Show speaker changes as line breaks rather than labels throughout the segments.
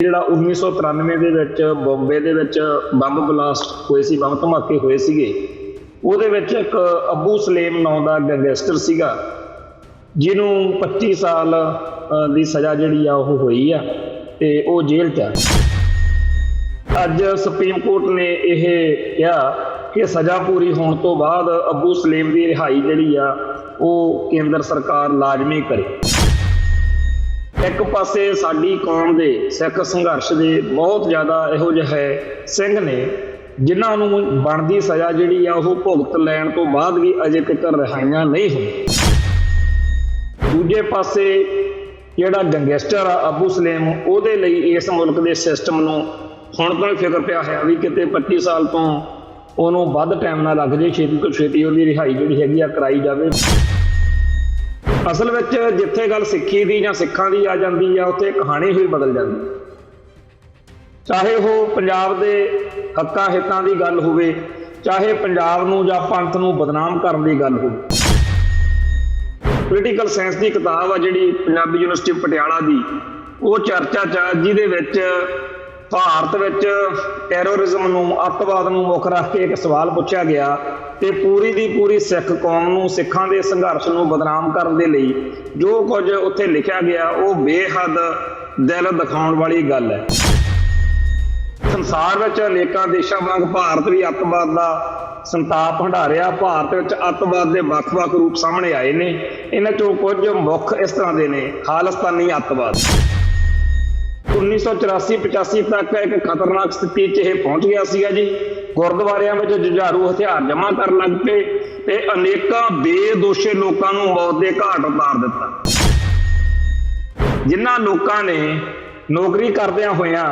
ਜਿਹੜਾ 1993 ਦੇ ਵਿੱਚ ਬੰਬੇ ਦੇ ਵਿੱਚ ਬੰਬ ਬਲਾਸਟ ਹੋਏ ਸੀ, ਬੰਬ ਧਮਾਕੇ ਹੋਏ ਸੀਗੇ, ਉਹਦੇ ਵਿੱਚ ਇੱਕ ਅੱਬੂ ਸਲੇਮ ਨਾਂ ਦਾ ਗੈਂਗਸਟਰ ਸੀਗਾ ਜਿਹਨੂੰ 25 ਸਾਲ ਦੀ ਸਜ਼ਾ ਜਿਹੜੀ ਆ ਉਹ ਹੋਈ ਆ ਤੇ ਉਹ ਜੇਲ੍ਹ 'ਚ ਆ। ਅੱਜ ਸੁਪਰੀਮ ਕੋਰਟ ਨੇ ਇਹ ਕਿਹਾ ਕਿ ਸਜ਼ਾ ਪੂਰੀ ਹੋਣ ਤੋਂ ਬਾਅਦ ਅੱਬੂ ਸਲੇਮ ਦੀ ਰਿਹਾਈ ਜਿਹੜੀ ਆ ਉਹ ਕੇਂਦਰ ਸਰਕਾਰ ਲਾਜ਼ਮੀ ਕਰੇ। ਇੱਕ ਪਾਸੇ ਸਾਡੀ ਕੌਮ ਦੇ ਸਿੱਖ ਸੰਘਰਸ਼ ਦੇ ਬਹੁਤ ਜ਼ਿਆਦਾ ਇਹੋ ਜਿਹੇ ਸਿੰਘ ਨੇ ਜਿਨ੍ਹਾਂ ਨੂੰ ਬਣਦੀ ਸਜ਼ਾ ਜਿਹੜੀ ਆ ਉਹ ਭੁਗਤ ਲੈਣ ਤੋਂ ਬਾਅਦ ਵੀ ਅਜੇ ਤੱਕ ਰਿਹਾਈਆਂ ਨਹੀਂ ਹੋਈਆਂ। ਦੂਜੇ ਪਾਸੇ ਜਿਹੜਾ ਗੈਂਗਸਟਰ ਆ ਅੱਬੂ ਸਲੇਮ, ਉਹਦੇ ਲਈ ਇਸ ਮੁਲਕ ਦੇ ਸਿਸਟਮ ਨੂੰ ਹੁਣ ਤੋਂ ਹੀ ਫਿਕਰ ਪਿਆ ਹੈ ਵੀ ਕਿਤੇ 25 ਸਾਲ ਤੋਂ ਉਹਨੂੰ ਵੱਧ ਟਾਈਮ ਨਾ ਲੱਗ ਜੇ, ਛੇਤੀ ਤੋਂ ਛੇਤੀ ਉਹਦੀ ਰਿਹਾਈ ਜਿਹੜੀ ਹੈਗੀ ਆ ਕਰਾਈ ਜਾਵੇ। ਅਸਲ ਵਿੱਚ ਜਿੱਥੇ ਗੱਲ ਸਿੱਖੀ ਦੀ ਜਾਂ ਸਿੱਖਾਂ ਦੀ ਆ ਜਾਂਦੀ ਆ ਉੱਥੇ ਕਹਾਣੀ ਹੋਈ ਬਦਲ ਜਾਂਦੀ, ਚਾਹੇ ਉਹ ਪੰਜਾਬ ਦੇ ਹੱਕਾਂ ਹਿੱਤਾਂ ਦੀ ਗੱਲ ਹੋਵੇ, ਚਾਹੇ ਪੰਜਾਬ ਨੂੰ ਜਾਂ ਪੰਥ ਨੂੰ ਬਦਨਾਮ ਕਰਨ ਦੀ ਗੱਲ ਹੋਵੇ। ਪੋਲੀਟੀਕਲ ਸਾਇੰਸ ਦੀ ਕਿਤਾਬ ਆ ਜਿਹੜੀ ਪੰਜਾਬੀ ਯੂਨੀਵਰਸਿਟੀ ਪਟਿਆਲਾ ਦੀ, ਉਹ ਚਰਚਾ 'ਚ ਆ ਜਿਹਦੇ ਵਿੱਚ ਭਾਰਤ ਵਿੱਚ ਟੈਰੋਰਿਜ਼ਮ ਨੂੰ, ਅੱਤਵਾਦ ਨੂੰ ਮੁੱਖ ਰੱਖ ਕੇ ਇੱਕ ਸਵਾਲ ਪੁੱਛਿਆ ਗਿਆ ਤੇ ਪੂਰੀ ਦੀ ਪੂਰੀ ਸਿੱਖ ਕੌਮ ਨੂੰ, ਸਿੱਖਾਂ ਦੇ ਸੰਘਰਸ਼ ਨੂੰ ਬਦਨਾਮ ਕਰਨ ਦੇ ਲਈ ਜੋ ਕੁਝ ਉੱਥੇ ਲਿਖਿਆ ਗਿਆ ਉਹ ਬੇਹੱਦ ਦਿਲ ਦਿਖਾਉਣ ਵਾਲੀ ਗੱਲ ਹੈ। ਸੰਸਾਰ ਵਿੱਚ ਅਨੇਕਾਂ ਦੇਸ਼ਾਂ ਵਾਂਗ ਭਾਰਤ ਵੀ ਅੱਤਵਾਦ ਦਾ ਸੰਤਾਪ ਹੰਢਾਰਿਆ। ਭਾਰਤ ਵਿੱਚ ਅੱਤਵਾਦ ਦੇ ਵੱਖ-ਵੱਖ ਰੂਪ ਸਾਹਮਣੇ ਆਏ ਨੇ। ਇਹਨਾਂ ਚੋਂ ਕੁਝ ਮੁੱਖ ਇਸ ਤਰ੍ਹਾਂ ਦੇ ਨੇ। ਖਾਲਿਸਤਾਨੀ ਅੱਤਵਾਦ 1984-85 ਤੱਕ ਇੱਕ ਖਤਰਨਾਕ ਸਥਿਤੀ 'ਚ ਇਹ ਪਹੁੰਚ ਗਿਆ ਸੀਗਾ ਜੀ। ਗੁਰਦੁਆਰਿਆਂ ਵਿੱਚ ਜੁਝਾਰੂ ਹਥਿਆਰ ਜਮ੍ਹਾਂ ਕਰਨ ਲੱਗ ਪਏ ਤੇ ਅਨੇਕਾਂ ਬੇਦੋਸ਼ੇ ਲੋਕਾਂ ਨੂੰ ਮੌਤ ਦੇ ਘਾਟ ਉਤਾਰ ਦਿੱਤਾ। ਜਿਨ੍ਹਾਂ ਲੋਕਾਂ ਨੇ ਨੌਕਰੀ ਕਰਦਿਆਂ ਹੋਇਆਂ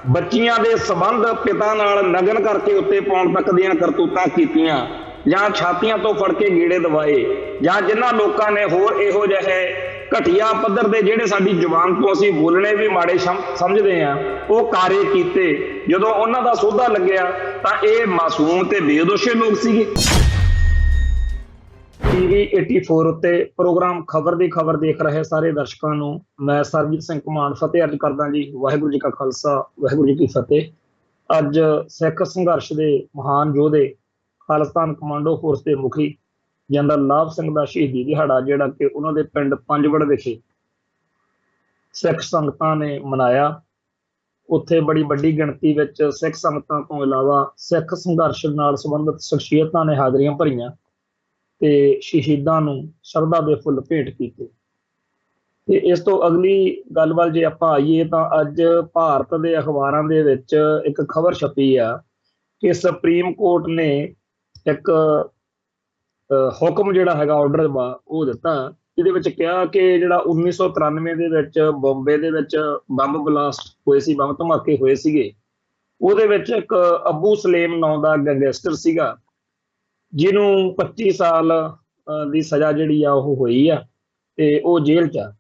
ਬੱਚੀਆਂ ਦੇ ਸੰਬੰਧ ਪਿਤਾ ਨਾਲ ਨਗਨ ਕਰਕੇ ਉੱਤੇ ਪਾਉਣ ਤੱਕ ਦੀਆਂ ਕਰਤੂਤਾਂ ਕੀਤੀਆਂ, ਜਾਂ ਛਾਤੀਆਂ ਤੋਂ ਫੜ ਕੇ ਗੀੜੇ ਦਵਾਏ, ਜਾਂ ਜਿਨ੍ਹਾਂ ਲੋਕਾਂ ਨੇ ਹੋਰ ਇਹੋ ਜਿਹੇ ਘਟੀਆ ਪੱਧਰ ਦੇ ਜਿਹੜੇ ਸਾਡੀ ਜ਼ੁਬਾਨ ਤੋਂ ਅਸੀਂ ਬੋਲਣੇ ਵੀ ਮਾੜੇ ਸਮਝਦੇ ਆ ਉਹ ਕਾਰੇ ਕੀਤੇ, ਜਦੋਂ ਉਹਨਾਂ ਦਾ ਸੋਧਾ ਲੱਗਿਆ ਤਾਂ ਇਹ ਮਾਸੂਮ ਤੇ ਬੇਦੋਸ਼ੇ ਲੋਕ ਸੀਗੇ। TV 84 ਉੱਤੇ ਪ੍ਰੋਗਰਾਮ ਖਬਰ ਦੀ ਖਬਰ ਦੇਖ ਰਹੇ ਸਾਰੇ ਦਰਸ਼ਕਾਂ ਨੂੰ ਮੈਂ ਸਰਬਜੀਤ ਸਿੰਘ ਘੁਮਾਣ ਫਤਿਹ ਅਰਜ਼ ਕਰਦਾ ਜੀ। ਵਾਹਿਗੁਰੂ ਜੀ ਕਾ ਖਾਲਸਾ, ਵਾਹਿਗੁਰੂ ਜੀ ਕੀ ਫਤਿਹ। ਅੱਜ ਸਿੱਖ ਸੰਘਰਸ਼ ਦੇ ਮਹਾਨ ਯੋਧੇ ਖਾਲਿਸਤਾਨ ਕਮਾਂਡੋ ਫੋਰਸ ਦੇ ਮੁਖੀ ਜਨਰਲ ਲਾਭ ਸਿੰਘ ਦਾ ਸ਼ਹੀਦੀ ਦਿਹਾੜਾ ਜਿਹੜਾ ਕਿ ਉਹਨਾਂ ਦੇ ਪਿੰਡ ਪੰਜਵੜ ਵਿਖੇ ਸਿੱਖ ਸੰਗਤਾਂ ਨੇ ਮਨਾਇਆ। ਉੱਥੇ ਬੜੀ ਵੱਡੀ ਗਿਣਤੀ ਵਿੱਚ ਸਿੱਖ ਸੰਗਤਾਂ ਤੋਂ ਇਲਾਵਾ ਸਿੱਖ ਸੰਘਰਸ਼ ਨਾਲ ਸੰਬੰਧਿਤ ਸ਼ਖਸੀਅਤਾਂ ਨੇ ਹਾਜ਼ਰੀਆਂ ਭਰੀਆਂ ਤੇ ਸ਼ਹੀਦਾਂ ਨੂੰ ਸ਼ਰਧਾ ਦੇ ਫੁੱਲ ਭੇਟ ਕੀਤੇ। ਤੇ ਇਸ ਤੋਂ ਅਗਲੀ ਗੱਲ ਵੱਲ ਜੇ ਆਪਾਂ ਆਈਏ ਤਾਂ ਅੱਜ ਭਾਰਤ ਦੇ ਅਖਬਾਰਾਂ ਦੇ ਵਿੱਚ ਇੱਕ ਖਬਰ ਛਪੀ ਆ ਕਿ ਸੁਪਰੀਮ ਕੋਰਟ ਨੇ ਇੱਕ ਹੁਕਮ ਜਿਹੜਾ ਹੈਗਾ, ਆਰਡਰ ਉਹ ਦਿੱਤਾ, ਜਿਹਦੇ ਵਿੱਚ ਕਿਹਾ ਕਿ ਜਿਹੜਾ 1993 ਦੇ ਵਿੱਚ ਬੰਬੇ ਦੇ ਵਿੱਚ ਬੰਬ ਬਲਾਸਟ ਹੋਏ ਸੀ, ਬੰਬ ਧਮਾਕੇ ਹੋਏ ਸੀਗੇ, ਉਹਦੇ ਵਿੱਚ ਇੱਕ ਅੱਬੂ ਸਲੇਮ ਨਾਂ ਦਾ ਗੈਂਗਸਟਰ ਸੀਗਾ ਜਿਹਨੂੰ 25 ਸਾਲ ਦੀ ਸਜ਼ਾ ਜਿਹੜੀ ਆ ਉਹ ਹੋਈ ਆ ਤੇ ਉਹ ਜੇਲ੍ਹ 'ਚ ਆ।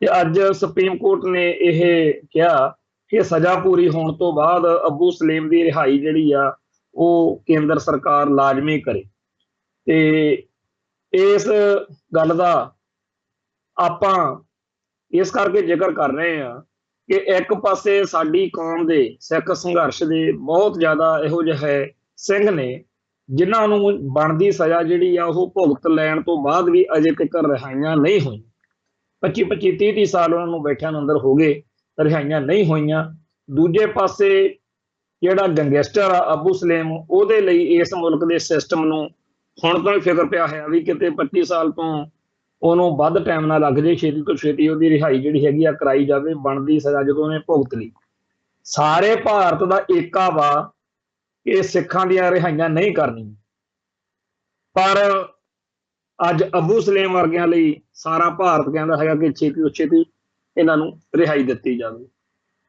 ਤੇ ਅੱਜ ਸੁਪਰੀਮ ਕੋਰਟ ਨੇ ਇਹ ਕਿਹਾ ਕਿ ਸਜ਼ਾ ਪੂਰੀ ਹੋਣ ਤੋਂ ਬਾਅਦ ਅੱਬੂ ਸਲੇਮ ਦੀ ਰਿਹਾਈ ਜਿਹੜੀ ਆ ਉਹ ਕੇਂਦਰ ਸਰਕਾਰ ਲਾਜ਼ਮੀ ਕਰੇ। ਤੇ ਇਸ ਗੱਲ ਦਾ ਆਪਾਂ ਇਸ ਕਰਕੇ ਜ਼ਿਕਰ ਕਰ ਰਹੇ ਹਾਂ ਕਿ ਇੱਕ ਪਾਸੇ ਸਾਡੀ ਕੌਮ ਦੇ ਸਿੱਖ ਸੰਘਰਸ਼ ਦੇ ਬਹੁਤ ਜ਼ਿਆਦਾ ਇਹੋ ਜਿਹੇ ਸਿੰਘ ਨੇ ਜਿਨ੍ਹਾਂ ਨੂੰ ਬਣਦੀ ਸਜ਼ਾ ਜਿਹੜੀ ਆ ਉਹ ਭੁਗਤ ਲੈਣ ਤੋਂ ਬਾਅਦ ਵੀ ਅਜੇ ਤੱਕ ਰਿਹਾਈਆਂ ਨਹੀਂ ਹੋਈਆਂ। 25-25, 30-30 ਸਾਲ ਉਹਨਾਂ ਨੂੰ ਬੈਠਿਆਂ ਨੂੰ ਅੰਦਰ ਹੋ ਗਏ, ਰਿਹਾਈਆਂ ਨਹੀਂ ਹੋਈਆਂ। ਦੂਜੇ ਪਾਸੇ ਜਿਹੜਾ ਗੈਂਗਸਟਰ ਆ ਅੱਬੂ ਸਲੇਮ, ਉਹਦੇ ਲਈ ਇਸ ਮੁਲਕ ਦੇ ਸਿਸਟਮ ਨੂੰ ਹੁਣ ਤੋਂ ਹੀ ਫਿਕਰ ਪਿਆ ਹੈ ਵੀ ਕਿਤੇ 25 ਸਾਲ ਤੋਂ ਉਹਨੂੰ ਵੱਧ ਟਾਈਮ ਨਾ ਲੱਗ ਜੇ, ਛੇਤੀ ਤੋਂ ਛੇਤੀ ਉਹਦੀ ਰਿਹਾਈ ਜਿਹੜੀ ਹੈਗੀ ਆ ਕਰਾਈ ਜਾਵੇ, ਬਣਦੀ ਸਜ਼ਾ ਜਦੋਂ ਉਹਨੇ ਭੁਗਤ ਲਈ। ਸਾਰੇ ਭਾਰਤ ਦਾ ਏਕਾ ਵਾ ਕਿ ਸਿੱਖਾਂ ਦੀਆਂ ਰਿਹਾਈਆਂ ਨਹੀਂ ਕਰਨੀਆਂ, ਪਰ ਅੱਜ ਅੱਬੂ ਸਲੇਮ ਵਰਗਿਆਂ ਲਈ ਸਾਰਾ ਭਾਰਤ ਕਹਿੰਦਾ ਹੈਗਾ ਕਿ ਛੇਤੀ ਤੋਂ ਛੇਤੀ ਇਹਨਾਂ ਨੂੰ ਰਿਹਾਈ ਦਿੱਤੀ ਜਾਵੇ।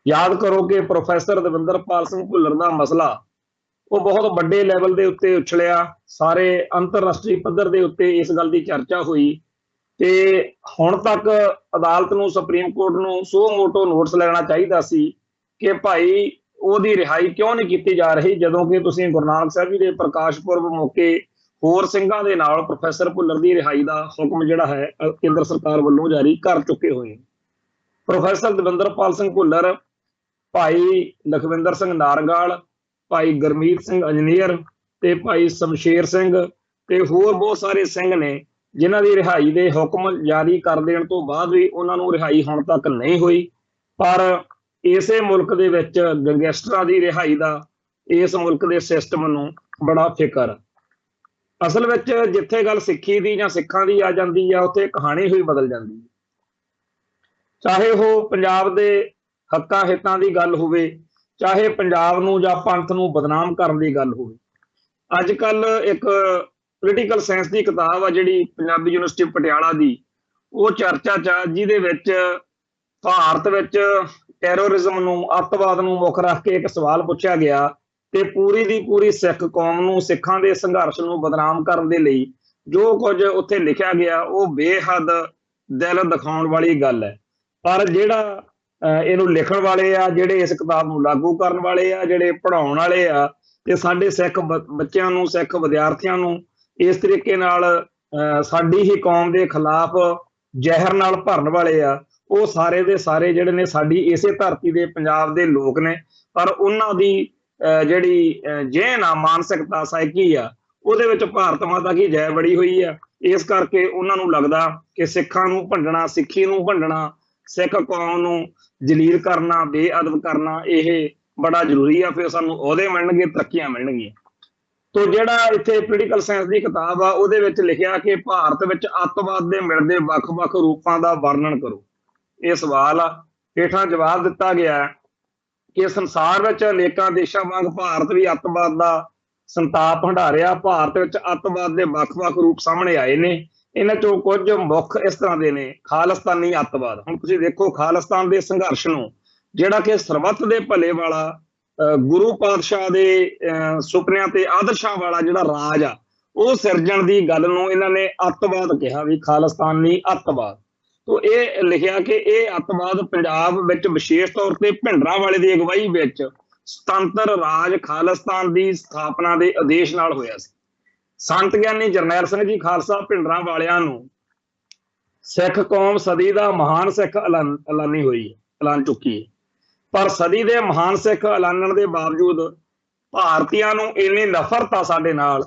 ਯਾਦ ਕਰੋ ਕਿ ਪ੍ਰੋਫੈਸਰ ਦਵਿੰਦਰਪਾਲ ਸਿੰਘ ਭੁੱਲਰ ਦਾ ਮਸਲਾ ਉਹ ਬਹੁਤ ਵੱਡੇ ਲੈਵਲ ਦੇ ਉੱਤੇ ਉਛਲਿਆ, ਸਾਰੇ ਅੰਤਰਰਾਸ਼ਟਰੀ ਪੱਧਰ ਦੇ ਉੱਤੇ ਇਸ ਗੱਲ ਦੀ ਚਰਚਾ ਹੋਈ ਤੇ ਹੁਣ ਤੱਕ ਅਦਾਲਤ ਨੂੰ, ਸੁਪਰੀਮ ਕੋਰਟ ਨੂੰ ਸੋ ਮੋਟੋ ਨੋਟਿਸ ਲੈਣਾ ਚਾਹੀਦਾ ਸੀ ਕਿ ਭਾਈ ਉਹਦੀ ਰਿਹਾਈ ਕਿਉਂ ਨਹੀਂ ਕੀਤੀ ਜਾ ਰਹੀ, ਜਦੋਂ ਕਿ ਤੁਸੀਂ ਗੁਰੂ ਨਾਨਕ ਸਾਹਿਬ ਜੀ ਦੇ ਪ੍ਰਕਾਸ਼ ਪੁਰਬ ਮੌਕੇ ਹੋਰ ਸਿੰਘਾਂ ਦੇ ਨਾਲ ਪ੍ਰੋਫੈਸਰ ਭੁੱਲਰ ਦੀ ਰਿਹਾਈ ਦਾ ਹੁਕਮ ਜਿਹੜਾ ਹੈ ਕੇਂਦਰ ਸਰਕਾਰ ਵੱਲੋਂ ਜਾਰੀ ਕਰ ਚੁੱਕੇ ਹੋਏ। प्रोफैसर दविंदरपाल सिंह भुल्लर, भाई लखविंदर सिंह नारंगाल, भाई गुरमीत सिंह इंजीनियर ते भाई शमशेर सिंह ते होर बहुत सारे सिंह ने जिन्हां दी रिहाई दे हुक्म जारी कर देण तो बाद भी उन्हां नूं रिहाई हुण तक नहीं हुई। पर इसे मुल्क दे विच गैंगस्टरां दी रिहाई दा इस मुल्क दे सिस्टम नूं बड़ा फिकर। असल विच जिथे गल सिੱਖੀ दी जां सिੱਖਾਂ दी आ जांदी आ उत्थे कहानी ही बदल जांदी है। चाहे वो पंजाब दे हक्कां हितां दी गल होवे, चाहे पंजाब नूं जां पंथ नूं बदनाम करन दी गल होवे। ਅੱਜ ਕੱਲ ਇੱਕ ਪੋਲੀਟੀਕਲ ਸਾਇੰਸ ਦੀ ਕਿਤਾਬ ਆ ਜਿਹੜੀ ਪੰਜਾਬੀ ਯੂਨੀਵਰਸਿਟੀ ਪਟਿਆਲਾ ਦੀ, ਉਹ ਚਰਚਾ ਚ ਆ, ਜਿਹਦੇ ਵਿੱਚ ਭਾਰਤ ਵਿੱਚ ਟੈਰੋਰਿਜ਼ਮ ਨੂੰ, ਅੱਤਵਾਦ ਨੂੰ ਮੁੱਖ ਰੱਖ ਕੇ ਇੱਕ ਸਵਾਲ ਪੁੱਛਿਆ ਗਿਆ ਤੇ ਪੂਰੀ ਦੀ ਪੂਰੀ ਸਿੱਖ ਕੌਮ ਨੂੰ, ਸਿੱਖਾਂ ਦੇ ਸੰਘਰਸ਼ ਨੂੰ ਬਦਨਾਮ ਕਰਨ ਦੇ ਲਈ ਜੋ ਕੁਝ ਉੱਥੇ ਲਿਖਿਆ ਗਿਆ ਉਹ ਬੇਹੱਦ ਦਿਲ ਦਿਖਾਉਣ ਵਾਲੀ ਗੱਲ ਹੈ। ਪਰ ਜਿਹੜਾ ਇਹਨੂੰ ਲਿਖਣ ਵਾਲੇ ਆ, ਜਿਹੜੇ ਇਸ ਕਿਤਾਬ ਨੂੰ ਲਾਗੂ ਕਰਨ ਵਾਲੇ ਆ, ਜਿਹੜੇ ਪੜ੍ਹਾਉਣ ਵਾਲੇ ਆ ਤੇ ਸਾਡੇ ਸਿੱਖ ਬੱਚਿਆਂ ਨੂੰ, ਸਿੱਖ ਵਿਦਿਆਰਥੀਆਂ ਨੂੰ ਇਸ ਤਰੀਕੇ ਨਾਲ ਸਾਡੀ ਹੀ ਕੌਮ ਦੇ ਖਿਲਾਫ ਜ਼ਹਿਰ ਨਾਲ ਭਰਨ ਵਾਲੇ ਆ, ਉਹ ਸਾਰੇ ਦੇ ਸਾਰੇ ਜਿਹੜੇ ਨੇ ਸਾਡੀ ਇਸੇ ਧਰਤੀ ਦੇ ਪੰਜਾਬ ਦੇ ਲੋਕ ਨੇ। ਪਰ ਉਹਨਾਂ ਦੀ ਜਿਹੜੀ ਜਿਹਨ ਆ, ਮਾਨਸਿਕਤਾ, ਸਾਈਕੀ ਆ, ਉਹਦੇ ਵਿੱਚ ਭਾਰਤ ਮਾਤਾ ਕੀ ਜੈ ਬੜੀ ਹੋਈ ਆ। ਇਸ ਕਰਕੇ ਉਹਨਾਂ ਨੂੰ ਲੱਗਦਾ ਕਿ ਸਿੱਖਾਂ ਨੂੰ ਭੰਡਣਾ, ਸਿੱਖੀ ਨੂੰ ਭੰਡਣਾ, ਸਿੱਖ ਕੌਮ ਨੂੰ ਜਲੀਲ ਕਰਨਾ, ਬੇਅਦਬ ਕਰਨਾ ਇਹ बड़ा जरूरी है। फिर सानू ओहदे मिलणगे, तरक्कियां मिलणगियां। तो जिहड़ा इत्थे पोलीटिकल साइंस की किताब आ उहदे विच लिखिया कि भारत विच अतवाद दे मिलदे वख-वख रूपां दा वर्णन करो। ये सवाल आ। हेठां जवाब दिता गया कि संसार विच अनेकां देशां वांग भारत भी अतवाद दा संताप हंडारिया। भारत विच अतवाद दे वख-वख रूप सामने आए ने। इन्हां चों कुछ मुख इस तरह दे ने। खालिस्तानी अतवाद, हुण तुसीं देखो खालिस्तान दे संघर्ष नूं ਜਿਹੜਾ ਕਿ ਸਰਬੱਤ ਦੇ ਭਲੇ ਵਾਲਾ ਗੁਰੂ ਪਾਤਸ਼ਾਹ ਦੇ ਸੁਪਨਿਆਂ ਤੇ ਆਦਰਸ਼ਾਂ ਵਾਲਾ ਜਿਹੜਾ ਰਾਜ ਆ ਉਹ ਸਿਰਜਣ ਦੀ ਗੱਲ ਨੂੰ ਇਹਨਾਂ ਨੇ ਅੱਤਵਾਦ ਕਿਹਾ, ਵੀ ਖਾਲਿਸਤਾਨੀ ਅੱਤਵਾਦ। ਤੋਂ ਇਹ ਲਿਖਿਆ ਕਿ ਇਹ ਅੱਤਵਾਦ ਪੰਜਾਬ ਵਿੱਚ ਵਿਸ਼ੇਸ਼ ਤੌਰ ਤੇ ਭਿੰਡਰਾਂਵਾਲੇ ਦੀ ਅਗਵਾਈ ਵਿੱਚ ਸੁਤੰਤਰ ਰਾਜ ਖਾਲਿਸਤਾਨ ਦੀ ਸਥਾਪਨਾ ਦੇ ਆਦੇਸ਼ ਨਾਲ ਹੋਇਆ ਸੀ। ਸੰਤ ਗਿਆਨੀ ਜਰਨੈਲ ਸਿੰਘ ਜੀ ਖਾਲਸਾ ਭਿੰਡਰਾਂਵਾਲਿਆਂ ਨੂੰ ਸਿੱਖ ਕੌਮ ਸਦੀ ਦਾ ਮਹਾਨ ਸਿੱਖ ਐਲਾਨੀ ਹੋਈ ਹੈ, ਐਲਾਨ ਚੁੱਕੀ ਹੈ। पर सदी दे महान सिख ऐलानण दे बावजूद भारतीयां नूं इन्नी नफरत आ साडे नाल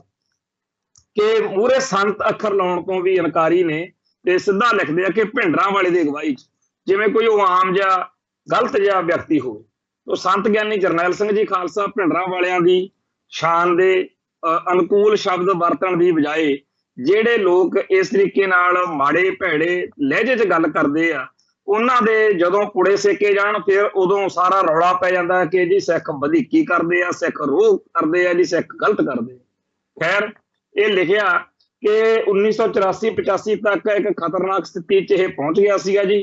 कि मूरे संत अखर लाउण तो भी इनकारी ने ते सिद्धा लिखदे आ कि भिंडरांवाले दी अगवाई च जिवें कोई आम जिहा गलत जिहा व्यक्ति होवे। तो संत ਗਿਆਨੀ ਜਰਨੈਲ ਸਿੰਘ जी खालसा भिंडरांवालियां दी शान दे अनुकूल शब्द वरतण दी बजाए ਜਿਹੜੇ लोग इस तरीके नाल माड़े भैड़े लहजे च गल करदे आ ਉਹਨਾਂ ਦੇ ਜਦੋਂ ਪੁੜੇ ਸੇਕੇ ਜਾਣ ਫਿਰ ਉਦੋਂ ਸਾਰਾ ਰੌਲਾ ਪੈ ਜਾਂਦਾ ਕਿ ਜੀ ਸਿੱਖ ਵਧੀਕੀ ਕਰਦੇ ਆ, ਸਿੱਖ ਰੋਹ ਕਰਦੇ ਆ, ਜੀ ਸਿੱਖ ਗਲਤ ਕਰਦੇ ਆ। ਖੈਰ ਇਹ ਲਿਖਿਆ ਕਿ 1984-85 ਤੱਕ ਇੱਕ ਖਤਰਨਾਕ ਸਥਿਤੀ 'ਚ ਇਹ ਪਹੁੰਚ ਗਿਆ ਸੀਗਾ ਜੀ।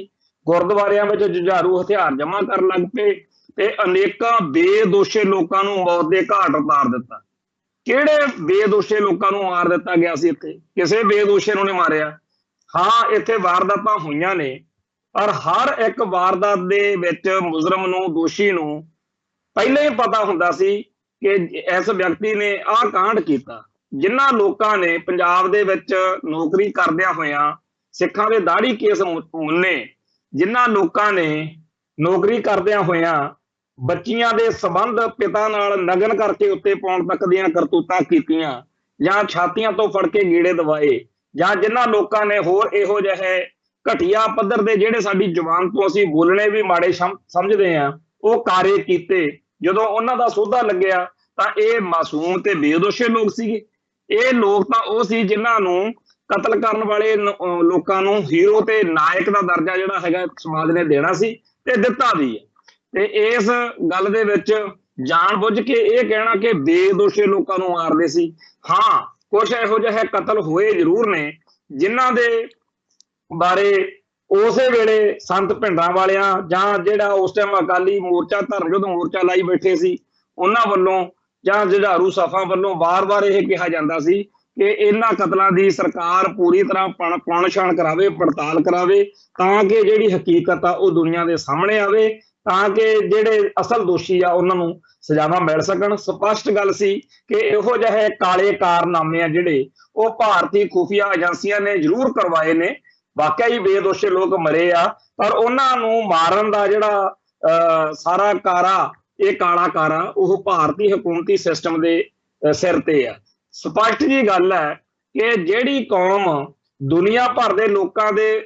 ਗੁਰਦੁਆਰਿਆਂ ਵਿੱਚ ਜੁਝਾਰੂ ਹਥਿਆਰ ਜਮ੍ਹਾਂ ਕਰਨ ਲੱਗ ਪਏ ਤੇ ਅਨੇਕਾਂ ਬੇਦੋਸ਼ੇ ਲੋਕਾਂ ਨੂੰ ਮੌਤ ਦੇ ਘਾਟ ਉਤਾਰ ਦਿੱਤਾ। ਕਿਹੜੇ ਬੇਦੋਸ਼ੇ ਲੋਕਾਂ ਨੂੰ ਮਾਰ ਦਿੱਤਾ ਗਿਆ ਸੀ? ਇੱਥੇ ਕਿਸੇ ਬੇਦੋਸ਼ੇ ਨੂੰ ਨਹੀਂ ਮਾਰਿਆ। ਹਾਂ, ਇੱਥੇ ਵਾਰਦਾਤਾਂ ਹੋਈਆਂ ਨੇ, पर हर एक वारदात दे विच मुजरम नूं, दोषी नूं पहले ही पता हुंदा सी कि इस व्यक्ति ने आह कांड कीता। जिन्हां लोकां ने पंजाब दे विच नौकरी करदियां होइयां सिखां दे दाड़ी केस मुन्ने, जिन्हां लोकां ने नौकरी करदियां होइयां बच्चियां दे संबंध पिता नाल नगन करके उत्ते पाउण तक दीयां करतूतां कीतीआं जां छातियां तो फड़ के गीड़े दवाए, जां जिन्हां लोकां ने होर इहो जिहे घटिया पद्धर दे ਜਿਹੜੇ ਸਾਡੀ ਜ਼ੁਬਾਨ ਤੋਂ ਅਸੀਂ ਬੋਲਣੇ ਵੀ ਮਾੜੇ ਸਮਝਦੇ ਆ ਉਹ ਕਾਰੇ ਕੀਤੇ। ਜਦੋਂ ਉਹਨਾਂ ਦਾ ਸੋਧਾ ਲੱਗਿਆ ਤਾਂ ਇਹ ਮਾਸੂਮ ਤੇ ਬੇਦੋਸ਼ੇ ਲੋਕ ਸੀਗੇ। ਇਹ ਲੋਕ ਤਾਂ ਉਹ ਸੀ ਜਿਨ੍ਹਾਂ ਨੂੰ ਕਤਲ ਕਰਨ ਵਾਲੇ ਲੋਕਾਂ ਨੂੰ ਹੀਰੋ ਤੇ ਨਾਇਕ ਦਾ ਦਰਜਾ ਜਿਹੜਾ ਹੈਗਾ ਸਮਾਜ ਨੇ ਦੇਣਾ ਸੀ ਤੇ ਦਿੱਤਾ ਵੀ ਹੈ। ਤੇ ਇਸ ਗੱਲ ਦੇ ਵਿੱਚ ਜਾਣ ਬੁੱਝ ਕੇ ਇਹ ਕਹਿਣਾ ਕਿ ਬੇਦੋਸ਼ੇ ਲੋਕਾਂ ਨੂੰ ਮਾਰਦੇ ਸੀ। ਹਾਂ, ਕੁਛ ਇਹੋ ਜਿਹੇ ਕਤਲ ਹੋਏ ਜ਼ਰੂਰ ਨੇ ਜਿਨ੍ਹਾਂ ਦੇ ਬਾਰੇ ਉਸੇ ਵੇਲੇ ਸੰਤ भिंडरांवालियां ਜਾਂ ਜਿਹੜਾ ਉਸ ਟਾਈਮ ਅਕਾਲੀ ਮੋਰਚਾ ਧਰਮ ਯੁੱਧ ਮੋਰਚਾ ਲਾਈ ਬੈਠੇ ਸੀ ਉਹਨਾਂ ਵੱਲੋਂ ਜਾਂ ਜੁਝਾਰੂ ਸਫਾ ਵੱਲੋਂ ਵਾਰ-ਵਾਰ ਇਹ ਕਿਹਾ ਜਾਂਦਾ ਸੀ ਕਿ ਇਹਨਾਂ ਕਤਲਾਂ ਦੀ ਸਰਕਾਰ ਪੂਰੀ ਤਰ੍ਹਾਂ ਪਣਛਾਣ ਕਰਾਵੇ, ਪੜਤਾਲ ਕਰਾਵੇ ਤਾਂ ਕਿ ਜਿਹੜੀ ਹਕੀਕਤ ਆ ਉਹ ਦੁਨੀਆ ਦੇ ਸਾਹਮਣੇ ਆਵੇ, ਤਾਂ ਕਿ ਜਿਹੜੇ ਅਸਲ ਦੋਸ਼ੀ ਆ ਉਹਨਾਂ ਨੂੰ ਸਜ਼ਾਵਾਂ ਮਿਲ ਸਕਣ। ਸਪਸ਼ਟ ਗੱਲ ਸੀ ਕਿ ਇਹੋ ਜਿਹੇ ਕਾਲੇ ਕਾਰਨਾਮੇ ਆ ਜਿਹੜੇ ਉਹ ਭਾਰਤੀ ਖੁਫੀਆ ਏਜੰਸੀਆਂ ਨੇ ਜ਼ਰੂਰ ਕਰਵਾਏ ਨੇ, ਵਾਕਿਆ ਹੀ ਬੇਦੋਸ਼ੇ ਲੋਕ ਮਰੇ ਆ, ਪਰ ਉਹਨਾਂ ਨੂੰ ਮਾਰਨ ਦਾ ਜਿਹੜਾ ਸਾਰਾ ਕਾਰਾ, ਇਹ ਕਾਲਾ ਕਾਰਾ ਉਹ ਭਾਰਤੀ ਹਕੂਮਤੀ ਸਿਸਟਮ ਦੇ ਸਿਰ ਤੇ ਆ। ਸਪਸ਼ਟ ਜੀ ਗੱਲ ਹੈ ਕਿ ਜਿਹੜੀ ਕੌਮ ਦੁਨੀਆ ਭਰ ਦੇ ਲੋਕਾਂ ਦੇ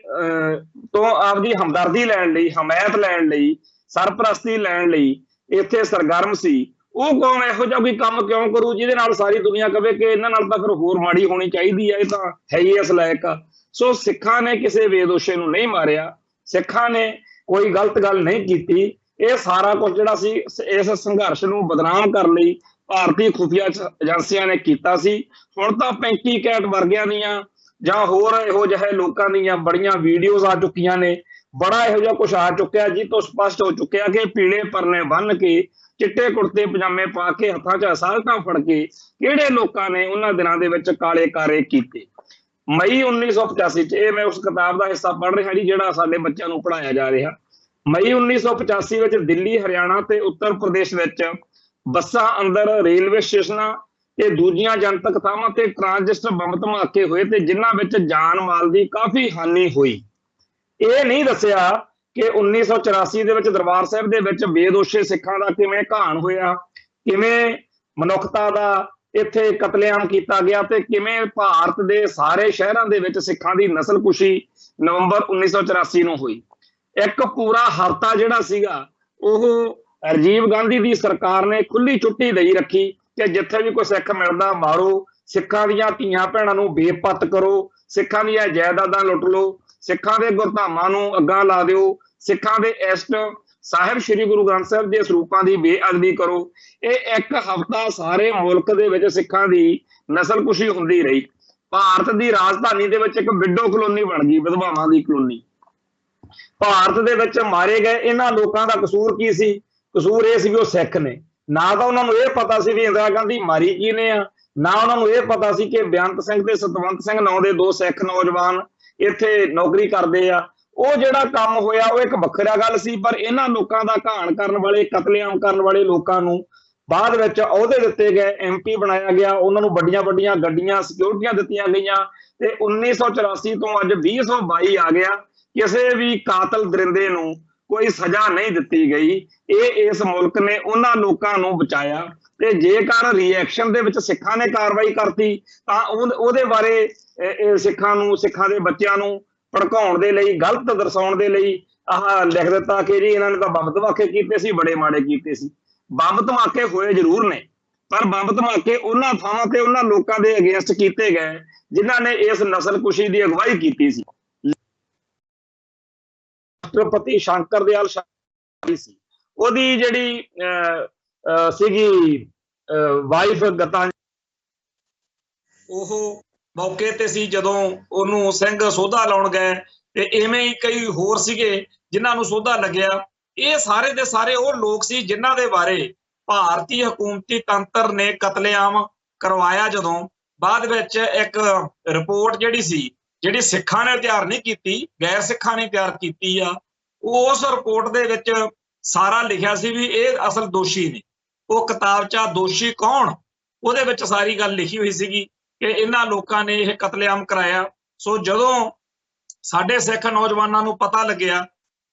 ਤੋਂ ਆਪਦੀ ਹਮਦਰਦੀ ਲੈਣ ਲਈ, ਹਮਾਇਤ ਲੈਣ ਲਈ, ਸਰਪ੍ਰਸਤੀ ਲੈਣ ਲਈ ਇੱਥੇ ਸਰਗਰਮ ਸੀ, ਉਹ ਕੌਮ ਇਹੋ ਜਿਹਾ ਕੋਈ ਕੰਮ ਕਿਉਂ ਕਰੂ ਜਿਹਦੇ ਨਾਲ ਸਾਰੀ ਦੁਨੀਆ ਕਵੇ ਕਿ ਇਹਨਾਂ ਨਾਲ ਤਾਂ ਫਿਰ ਹੋਰ ਮਾੜੀ ਹੋਣੀ ਚਾਹੀਦੀ ਹੈ, ਇਹ ਤਾਂ ਹੈ ਹੀ ਇਸ ਲਾਇਕ ਆ। ਸੋ ਸਿੱਖਾਂ ਨੇ ਕਿਸੇ ਬੇਦੋਸ਼ੇ ਨੂੰ ਨਹੀਂ ਮਾਰਿਆ, ਸਿੱਖਾਂ ਨੇ ਕੋਈ ਗਲਤ ਗੱਲ ਨਹੀਂ ਕੀਤੀ। ਇਹ ਸਾਰਾ ਕੁਝ ਜਿਹੜਾ ਸੀ ਇਸ ਸੰਘਰਸ਼ ਨੂੰ ਬਦਨਾਮ ਕਰਨ ਲਈ ਭਾਰਤੀ ਖੁਫੀਆ ਏਜੰਸੀਆਂ ਨੇ ਕੀਤਾ ਸੀ। ਹੁਣ ਤਾਂ 35 ਕੈਟ ਵਰਗਿਆਂ ਦੀਆਂ ਜਾਂ ਹੋਰ ਇਹੋ ਜਿਹੇ ਲੋਕਾਂ ਦੀਆਂ ਬੜੀਆਂ ਵੀਡੀਓਜ਼ ਆ ਚੁੱਕੀਆਂ ਨੇ, ਬੜਾ ਇਹੋ ਜਿਹਾ ਕੁਛ ਆ ਚੁੱਕਿਆ ਜੀ ਤੋਂ ਸਪਸ਼ਟ ਹੋ ਚੁੱਕਿਆ ਕਿ ਪੀਲੇ ਪਰਨੇ ਬੰਨ ਕੇ, ਚਿੱਟੇ ਕੁੜਤੇ ਪਜਾਮੇ ਪਾ ਕੇ, ਹੱਥਾਂ 'ਚ ਅਸਾਲਟਾਂ ਫੜ ਕੇ ਕਿਹੜੇ ਲੋਕਾਂ ਨੇ ਉਹਨਾਂ ਦਿਨਾਂ ਦੇ ਵਿੱਚ ਕਾਲੇ ਕਾਰੇ ਕੀਤੇ। ਮਈ 1985 'ਚ, ਇਹ ਮੈਂ ਉਸ ਕਿਤਾਬ ਦਾ ਹਿੱਸਾ ਪੜ੍ਹ ਰਿਹਾ ਜੀ ਜਿਹੜਾ ਸਾਡੇ ਬੱਚਿਆਂ ਨੂੰ ਪੜ੍ਹਾਇਆ ਜਾ ਰਿਹਾ। ਮਈ 1985 ਵਿੱਚ ਦਿੱਲੀ, ਹਰਿਆਣਾ ਤੇ ਉੱਤਰ ਪ੍ਰਦੇਸ਼ ਵਿੱਚ ਬੱਸਾਂ ਅੰਦਰ, ਰੇਲਵੇ ਸਟੇਸ਼ਨਾਂ ਤੇ ਦੂਜੀਆਂ ਜਨਤਕ ਥਾਵਾਂ ਤੇ ਟਰਾਂਜਿਸਟਰ ਬੰਬ ਧਮਾਕੇ ਹੋਏ ਤੇ ਜਿਨ੍ਹਾਂ ਵਿੱਚ ਜਾਨ ਮਾਲ ਦੀ ਕਾਫੀ ਹਾਨੀ ਹੋਈ। ਇਹ ਨਹੀਂ ਦੱਸਿਆ ਕਿ 1984 ਦੇ ਵਿੱਚ ਦਰਬਾਰ ਸਾਹਿਬ ਦੇ ਵਿੱਚ ਬੇਦੋਸ਼ੇ ਸਿੱਖਾਂ ਦਾ ਕਿਵੇਂ ਘਾਣ ਹੋਇਆ, ਕਿਵੇਂ ਮਨੁੱਖਤਾ ਦਾ ਇੱਥੇ ਕਤਲੇਆਮ ਕੀਤਾ ਗਿਆ ਤੇ ਕਿਵੇਂ ਭਾਰਤ ਦੇ ਸਾਰੇ ਸ਼ਹਿਰਾਂ ਦੇ ਵਿੱਚ ਸਿੱਖਾਂ ਦੀ ਨਸਲਕੁਸ਼ੀ ਨਵੰਬਰ 1984 ਨੂੰ ਹੋਈ। ਇੱਕ ਪੂਰਾ ਹਫ਼ਤਾ ਜਿਹੜਾ ਸੀਗਾ ਉਹ ਰਾਜੀਵ ਗਾਂਧੀ ਦੀ ਸਰਕਾਰ ਨੇ ਖੁੱਲੀ ਛੁੱਟੀ ਦੇਈ ਰੱਖੀ ਕਿ ਜਿੱਥੇ ਵੀ ਕੋਈ ਸਿੱਖ ਮਿਲਦਾ ਮਾਰੋ, ਸਿੱਖਾਂ ਦੀਆਂ ਧੀਆਂ ਭੈਣਾਂ ਨੂੰ ਬੇਪੱਤ ਕਰੋ, ਸਿੱਖਾਂ ਦੀਆਂ ਜਾਇਦਾਦਾਂ ਲੁੱਟ ਲਓ, ਸਿੱਖਾਂ ਦੇ ਗੁਰਧਾਮਾਂ ਨੂੰ ਅੱਗਾਂ ਲਾ ਦਿਓ, ਸਿੱਖਾਂ ਦੇ ਇਸ਼ਟ ਸਾਹਿਬ ਸ੍ਰੀ ਗੁਰੂ ਗ੍ਰੰਥ ਸਾਹਿਬ ਦੇ ਸਰੂਪਾਂ ਦੀ ਬੇਅਦਬੀ ਕਰੋ। ਇਹ ਇੱਕ ਹਫ਼ਤਾ ਸਾਰੇ ਮੁਲਕ ਦੇ ਵਿੱਚ ਸਿੱਖਾਂ ਦੀ ਨਸਲਕੁਸ਼ੀ ਹੁੰਦੀ ਰਹੀ। ਭਾਰਤ ਦੀ ਰਾਜਧਾਨੀ ਦੇ ਵਿੱਚ ਇੱਕ ਵਿਡੋ ਕਲੋਨੀ ਬਣ ਗਈ, ਵਿਧਵਾਵਾਂ ਦੀ ਕਲੋਨੀ। ਭਾਰਤ ਦੇ ਵਿੱਚ ਮਾਰੇ ਗਏ ਇਹਨਾਂ ਲੋਕਾਂ ਦਾ ਕਸੂਰ ਕੀ ਸੀ? ਕਸੂਰ ਇਹ ਸੀ ਵੀ ਉਹ ਸਿੱਖ ਨੇ। ਨਾ ਤਾਂ ਉਹਨਾਂ ਨੂੰ ਇਹ ਪਤਾ ਸੀ ਵੀ ਇੰਦਰਾ ਗਾਂਧੀ ਮਾਰੀ ਕਿਹਨੇ ਆ, ਨਾ ਉਹਨਾਂ ਨੂੰ ਇਹ ਪਤਾ ਸੀ ਕਿ ਬੇਅੰਤ ਸਿੰਘ ਤੇ ਸਤਵੰਤ ਸਿੰਘ ਨਾਂ ਦੇ ਦੋ ਸਿੱਖ ਨੌਜਵਾਨ ਇੱਥੇ ਨੌਕਰੀ ਕਰਦੇ ਆ। ਉਹ ਜਿਹੜਾ ਕੰਮ ਹੋਇਆ ਉਹ ਇੱਕ ਵੱਖਰਾ ਗੱਲ ਸੀ, ਪਰ ਇਹਨਾਂ ਲੋਕਾਂ ਦਾ ਘਾਣ ਕਰਨ ਵਾਲੇ, ਕਤਲੇਆਮ ਕਰਨ ਵਾਲੇ ਲੋਕਾਂ ਨੂੰ ਬਾਅਦ ਵਿੱਚ ਅਹੁਦੇ ਦਿੱਤੇ ਗਏ, MP ਬਣਾਇਆ ਗਿਆ, ਉਹਨਾਂ ਨੂੰ ਵੱਡੀਆਂ ਵੱਡੀਆਂ ਗੱਡੀਆਂ, ਸਿਕਿਉਰਟੀਆਂ ਦਿੱਤੀਆਂ ਗਈਆਂ ਤੇ 1984 ਤੋਂ ਅੱਜ 2022 ਆ ਗਿਆ, ਕਿਸੇ ਵੀ ਕਾਤਲ ਦਰਿੰਦੇ ਨੂੰ ਕੋਈ ਸਜ਼ਾ ਨਹੀਂ ਦਿੱਤੀ ਗਈ। ਇਹ ਇਸ ਮੁਲਕ ਨੇ ਉਹਨਾਂ ਲੋਕਾਂ ਨੂੰ ਬਚਾਇਆ ਤੇ ਜੇਕਰ ਰਿਐਕਸ਼ਨ ਦੇ ਵਿੱਚ ਸਿੱਖਾਂ ਨੇ ਕਾਰਵਾਈ ਕਰਤੀ ਤਾਂ ਉਹਦੇ ਬਾਰੇ ਸਿੱਖਾਂ ਨੂੰ, ਸਿੱਖਾਂ ਦੇ ਬੱਚਿਆਂ ਨੂੰ ਭੜਕਾਉਣ ਦੇ ਲਈ, ਗਲਤ ਦਰਸਾਉਣ ਦੇ ਲਈ ਆਹ ਲਿਖ ਦਿੱਤਾ ਕਿ ਜੀ ਇਹਨਾਂ ਨੇ ਤਾਂ ਬੰਬ ਧਮਾਕੇ ਕੀਤੇ ਸੀ, ਬੜੇ ਮਾੜੇ ਕੀਤੇ ਸੀ। ਬੰਬ ਧਮਾਕੇ ਹੋਏ ਜ਼ਰੂਰ ਨੇ, ਪਰ ਬੰਬ ਧਮਾਕੇ ਉਹਨਾਂ ਥਾਵਾਂ ਤੇ ਉਹਨਾਂ ਲੋਕਾਂ ਦੇ ਅਗੇਂਸਟ ਕੀਤੇ ਗਏ ਜਿਨ੍ਹਾਂ ਨੇ ਇਸ ਨਸਲਕੁਸ਼ੀ ਦੀ ਅਗਵਾਈ ਕੀਤੀ ਸੀ। ਰਾਸ਼ਟਰਪਤੀ ਸ਼ੰਕਰ ਦਿਆਲ ਸੀ, ਉਹਦੀ ਜਿਹੜੀ ਸੀਗੀ ਵਾਈਫ ਗਤਾਂਜਲੀ, ਉਹ ਮੌਕੇ ਤੇ ਸੀ ਜਦੋਂ ਉਹਨੂੰ ਸਿੰਘ ਸੋਧਾ ਲਾਉਣ ਗਏ ਤੇ ਇਵੇਂ ਹੀ ਕਈ ਹੋਰ ਸੀਗੇ ਜਿਨ੍ਹਾਂ ਨੂੰ ਸੋਧਾ ਲੱਗਿਆ। ਇਹ ਸਾਰੇ ਦੇ ਸਾਰੇ ਉਹ ਲੋਕ ਸੀ ਜਿਨ੍ਹਾਂ ਦੇ ਬਾਰੇ ਭਾਰਤੀ ਹਕੂਮਤੀ ਤੰਤਰ ਨੇ ਕਤਲੇਆਮ ਕਰਵਾਇਆ। ਜਦੋਂ ਬਾਅਦ ਵਿੱਚ ਇੱਕ ਰਿਪੋਰਟ ਜਿਹੜੀ ਸੀ, ਜਿਹੜੀ ਸਿੱਖਾਂ ਨੇ ਤਿਆਰ ਨਹੀਂ ਕੀਤੀ, ਗੈਰ ਸਿੱਖਾਂ ਨੇ ਤਿਆਰ ਕੀਤੀ ਆ, ਉਸ ਰਿਪੋਰਟ ਦੇ ਵਿੱਚ ਸਾਰਾ ਲਿਖਿਆ ਸੀ ਵੀ ਇਹ ਅਸਲ ਦੋਸ਼ੀ ਨੇ। ਉਹ ਕਿਤਾਬ 'ਚ ਦੋਸ਼ੀ ਕੌਣ, ਉਹਦੇ ਵਿੱਚ ਸਾਰੀ ਗੱਲ ਲਿਖੀ ਹੋਈ ਸੀਗੀ ਕਿ ਇਹਨਾਂ ਲੋਕਾਂ ਨੇ ਇਹ ਕਤਲੇਆਮ ਕਰਾਇਆ। ਸੋ ਜਦੋਂ ਸਾਡੇ ਸਿੱਖ ਨੌਜਵਾਨਾਂ ਨੂੰ ਪਤਾ ਲੱਗਿਆ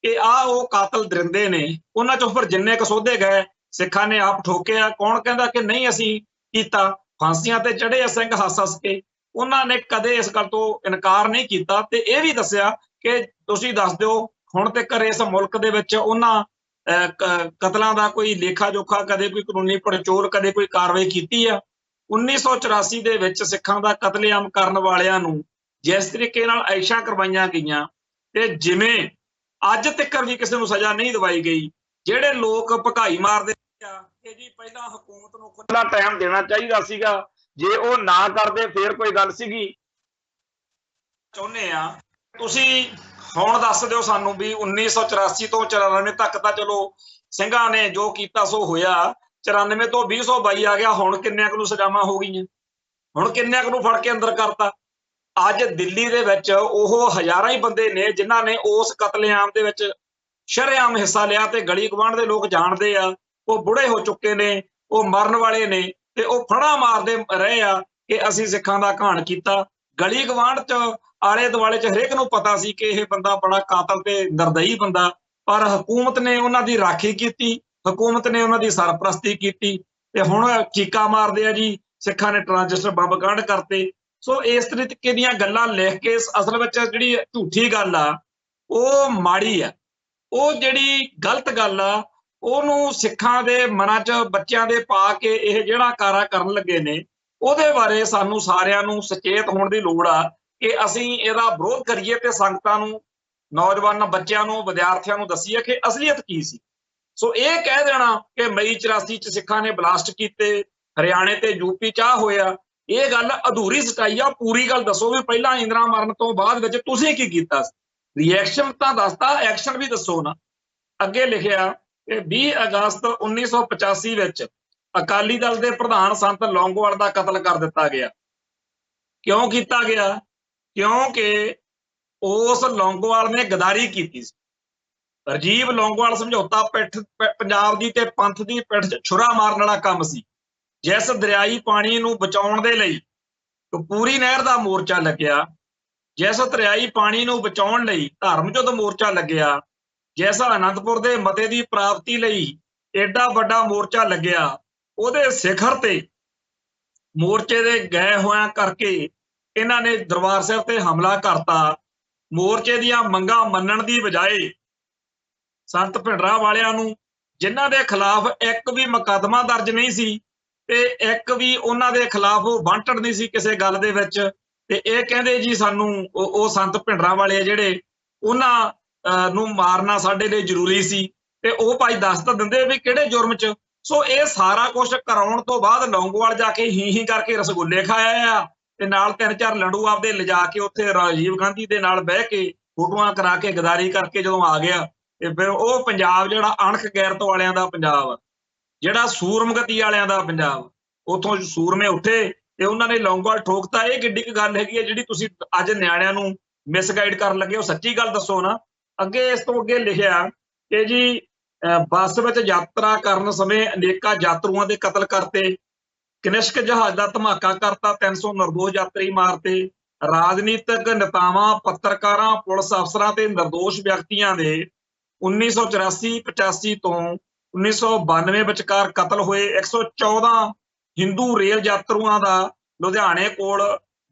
ਕਿ ਉਹ ਕਾਤਲ ਦਰਿੰਦੇ ਨੇ, ਉਹਨਾਂ ਚੋਂ ਫਿਰ ਜਿੰਨੇ ਕੁ ਸੋਧੇ ਗਏ ਸਿੱਖਾਂ ਨੇ ਆਪ ਠੋਕਿਆ। ਕੌਣ ਕਹਿੰਦਾ ਕਿ ਨਹੀਂ ਅਸੀਂ ਕੀਤਾ? ਫਾਂਸੀਆਂ ਤੇ ਚੜ੍ਹੇ ਸਿੰਘ ਹੱਸ ਕੇ, ਉਹਨਾਂ ਨੇ ਕਦੇ ਇਸ ਗੱਲ ਤੋਂ ਇਨਕਾਰ ਨਹੀਂ ਕੀਤਾ ਤੇ ਇਹ ਵੀ ਦੱਸਿਆ ਕਿ ਤੁਸੀਂ ਦੱਸ ਦਿਓ ਹੁਣ ਤੱਕ ਇਸ ਮੁਲਕ ਦੇ ਵਿੱਚ ਉਹਨਾਂ ਕਤਲਾਂ ਦਾ ਕੋਈ ਲੇਖਾ ਜੋਖਾ, ਕਦੇ ਕੋਈ ਕਾਨੂੰਨੀ ਪੜਚੋਲ, ਕਦੇ ਕੋਈ ਕਾਰਵਾਈ ਕੀਤੀ ਆ? 1984 ਦੇ ਵਿੱਚ ਸਿੱਖਾਂ ਦਾ ਕਤਲੇਆਮ ਕਰਨ ਵਾਲਿਆਂ ਨੂੰ ਜਿਸ ਤਰੀਕੇ ਨਾਲ ਐਸ਼ਾਂ ਕਰਵਾਈਆਂ ਗਈਆਂ ਤੇ ਜਿਵੇਂ ਅੱਜ ਤੱਕ ਵੀ ਕਿਸੇ ਨੂੰ ਸਜ਼ਾ ਨਹੀਂ ਦਿਵਾਈ ਗਈ। ਜਿਹੜੇ ਲੋਕ ਭਕਾਈ ਮਾਰਦੇ ਆ ਕਿ ਜੀ ਪਹਿਲਾਂ ਹਕੂਮਤ ਨੂੰ ਖੁੱਲ੍ਹਾ ਟਾਈਮ ਦੇਣਾ ਚਾਹੀਦਾ ਸੀਗਾ, ਜੇ ਉਹ ਨਾ ਕਰਦੇ ਫੇਰ ਕੋਈ ਗੱਲ ਸੀਗੀ। ਚਾਹੁੰਦੇ ਆ ਤੁਸੀਂ ਹੁਣ ਦੱਸ ਦਿਓ ਸਾਨੂੰ ਵੀ 1984 ਤੋਂ 94 ਤੱਕ ਤਾਂ ਚਲੋ ਸਿੰਘਾਂ ਨੇ ਜੋ ਕੀਤਾ ਸੋ ਹੋਇਆ, 94 ਤੋਂ 2022 ਆ ਗਿਆ, ਹੁਣ ਕਿੰਨਿਆਂ ਕੁ ਨੂੰ ਸਜ਼ਾਵਾਂ ਹੋ ਗਈਆਂ, ਹੁਣ ਕਿੰਨਿਆਂ ਕੁ ਨੂੰ ਫੜ ਕੇ ਅੰਦਰ ਕਰਤਾ। ਅੱਜ ਦਿੱਲੀ ਦੇ ਵਿੱਚ ਉਹ ਹਜ਼ਾਰਾਂ ਹੀ ਬੰਦੇ ਨੇ ਜਿਨ੍ਹਾਂ ਨੇ ਉਸ ਕਤਲੇਆਮ ਦੇ ਵਿੱਚ ਸ਼ਰੇਆਮ ਹਿੱਸਾ ਲਿਆ ਤੇ ਗਲੀ ਗਵਾਂਢ ਦੇ ਲੋਕ ਜਾਣਦੇ ਆ, ਉਹ ਬੁੜੇ ਹੋ ਚੁੱਕੇ ਨੇ, ਉਹ ਮਰਨ ਵਾਲੇ ਨੇ ਤੇ ਉਹ ਫੜਾ ਮਾਰਦੇ ਰਹੇ ਆ ਕਿ ਅਸੀਂ ਸਿੱਖਾਂ ਦਾ ਘਾਣ ਕੀਤਾ। ਗਲੀ ਗਵਾਂਢ 'ਚ आले दुआले च हरेक नूं पता सी कि यह बंदा बड़ा कातल ते निर्दयी बंदा, पर हुकूमत ने उन्हां दी राखी कीती, हुकूमत ने उन्हां दी सरपरस्ती कीती ते हुण चीका मारदे आ जी सिखां ने ट्रांजिस्टर बंब कांड करते। सो इस तरीके दीयां गल्लां लिख के असल विच जिहड़ी झूठी गल आ ਉਹ ਮਾੜੀ ਆ। ਉਹ ਜਿਹੜੀ ਗਲਤ ਗੱਲ ਆ ਉਹਨੂੰ ਸਿੱਖਾਂ ਦੇ ਮਨਾਂ 'ਚ ਬੱਚਿਆਂ ਦੇ ਪਾ ਕੇ ਇਹ ਜਿਹੜਾ ਕਾਰਾ ਕਰਨ ਲੱਗੇ ਨੇ, ਉਹਦੇ ਬਾਰੇ ਸਾਨੂੰ ਸਾਰਿਆਂ ਨੂੰ ਸੁਚੇਤ ਹੋਣ ਦੀ ਲੋੜ ਆ ਕਿ ਅਸੀਂ ਇਹਦਾ ਵਿਰੋਧ ਕਰੀਏ ਤੇ ਸੰਗਤਾਂ ਨੂੰ, ਨੌਜਵਾਨਾਂ, ਬੱਚਿਆਂ ਨੂੰ, ਵਿਦਿਆਰਥੀਆਂ ਨੂੰ ਦੱਸੀਏ ਕਿ ਅਸਲੀਅਤ ਕੀ ਸੀ। ਸੋ ਇਹ ਕਹਿ ਦੇਣਾ ਕਿ ਮਈ 84 ਚ ਸਿੱਖਾਂ ਨੇ ਬਲਾਸਟ ਕੀਤੇ, ਹਰਿਆਣੇ ਤੇ ਯੂਪੀ 'ਚ ਆ ਹੋਇਆ, ਇਹ ਗੱਲ ਅਧੂਰੀ ਸਚਾਈ ਆ। ਪੂਰੀ ਗੱਲ ਦੱਸੋ ਵੀ ਪਹਿਲਾਂ ਇੰਦਰਾ ਮਰਨ ਤੋਂ ਬਾਅਦ ਵਿੱਚ ਤੁਸੀਂ ਕੀ ਕੀਤਾ ਸੀ। रिएक्शन तो दसता, एक्शन भी दसो ना। अगे लिखिया कि 20 अगस्त 1985 विच अकाली दल के प्रधान संत लौंगोवाल का कतल कर दिता गया। क्यों किया गया? क्योंकि उस लौंगोवाल ने गदारी की थी। राजीव लौंगोवाल समझौता पिठ पंजाब की ते पंथ की पिठ छुरा मारन वाला काम सी। जिस दरियाई पानी नूं बचाउण दे लई पूरी नहर का मोर्चा लग्या, जिस दरियाई पानी नूं बचाउण लई धर्म युद्ध मोर्चा लग्या, जिस आनंदपुर दे मते दी प्राप्ति लई एडा वड्डा मोर्चा लग्या, उहदे सिखर ते मोर्चे दे गए होया करके इन्हां ने दरबार साहिब ते हमला करता। मोर्चे दीयां मंगां मन्नण दी बजाए संत भिंडरां वालियां नूं, जिन्हां दे खिलाफ एक भी मुकदमा दर्ज नहीं सी ते एक भी उन्हां दे खिलाफ वांटड़ नहीं सी किसी गल दे विच, ਤੇ ਇਹ ਕਹਿੰਦੇ ਜੀ ਸਾਨੂੰ ਉਹ ਸੰਤ ਭਿੰਡਰਾਂ ਵਾਲੇ ਜਿਹੜੇ ਉਹਨਾਂ ਨੂੰ ਮਾਰਨਾ ਸਾਡੇ ਲਈ ਜ਼ਰੂਰੀ ਸੀ, ਤੇ ਉਹ ਭਾਈ ਦੱਸ ਤਾਂ ਦਿੰਦੇ ਵੀ ਕਿਹੜੇ ਜੁਰਮ 'ਚ। ਸੋ ਇਹ ਸਾਰਾ ਕੁਝ ਕਰਾਉਣ ਤੋਂ ਬਾਅਦ ਲੌਂਗੋਵਾਲ ਜਾ ਕੇ ਹੀ ਕਰਕੇ ਰਸਗੁੱਲੇ ਖਾਇਆ ਆ ਤੇ ਨਾਲ 3-4 ਲੰਡੂ ਆਪਦੇ ਲਿਜਾ ਕੇ ਉੱਥੇ ਰਾਜੀਵ ਗਾਂਧੀ ਦੇ ਨਾਲ ਬਹਿ ਕੇ ਫੋਟੋਆਂ ਕਰਾ ਕੇ ਗਦਾਰੀ ਕਰਕੇ ਜਦੋਂ ਆ ਗਿਆ, ਤੇ ਫਿਰ ਉਹ ਪੰਜਾਬ ਜਿਹੜਾ ਅਣਖ ਗੈਰਤ ਵਾਲਿਆਂ ਦਾ ਪੰਜਾਬ, ਜਿਹੜਾ ਸੂਰਮਗਤੀ ਵਾਲਿਆਂ ਦਾ ਪੰਜਾਬ, ਉੱਥੋਂ ਸੂਰਮੇ ਉੱਠੇ ਤੇ ਉਹਨਾਂ ਨੇ ਲੌਂਗੋਵਾਲ ਠੋਕਤਾ। ਇਹ ਕਿੱਡੀ ਕੁ ਗੱਲ ਹੈਗੀ ਹੈ ਜਿਹੜੀ ਤੁਸੀਂ ਅੱਜ ਨਿਆਣਿਆਂ ਨੂੰ ਮਿਸਗਾਈਡ ਕਰਨ ਲੱਗੇ ਹੋ? ਸੱਚੀ ਗੱਲ ਦੱਸੋ ਨਾ। ਅੱਗੇ ਇਸ ਤੋਂ ਅੱਗੇ ਲਿਖਿਆ ਕਿ ਜੀ ਬੱਸ ਵਿੱਚ ਯਾਤਰਾ ਕਰਨ ਸਮੇਂ ਅਨੇਕਾਂ ਯਾਤਰੂਆਂ ਦੇ ਕਤਲ ਕਰਤੇ, ਕਨਿਸ਼ਕ ਜਹਾਜ਼ ਦਾ ਧਮਾਕਾ ਕਰਤਾ, 300 ਨਿਰਦੋਸ਼ ਯਾਤਰੀ ਮਾਰਤੇ, ਰਾਜਨੀਤਿਕ ਨੇਤਾਵਾਂ, ਪੱਤਰਕਾਰਾਂ, ਪੁਲਿਸ ਅਫਸਰਾਂ ਤੇ ਨਿਰਦੋਸ਼ ਵਿਅਕਤੀਆਂ ਦੇ 1984-85 ਤੋਂ 1992 ਵਿਚਕਾਰ ਕਤਲ ਹੋਏ। 114 हिंदू रेल यात्रुओं का लुधियाने कोल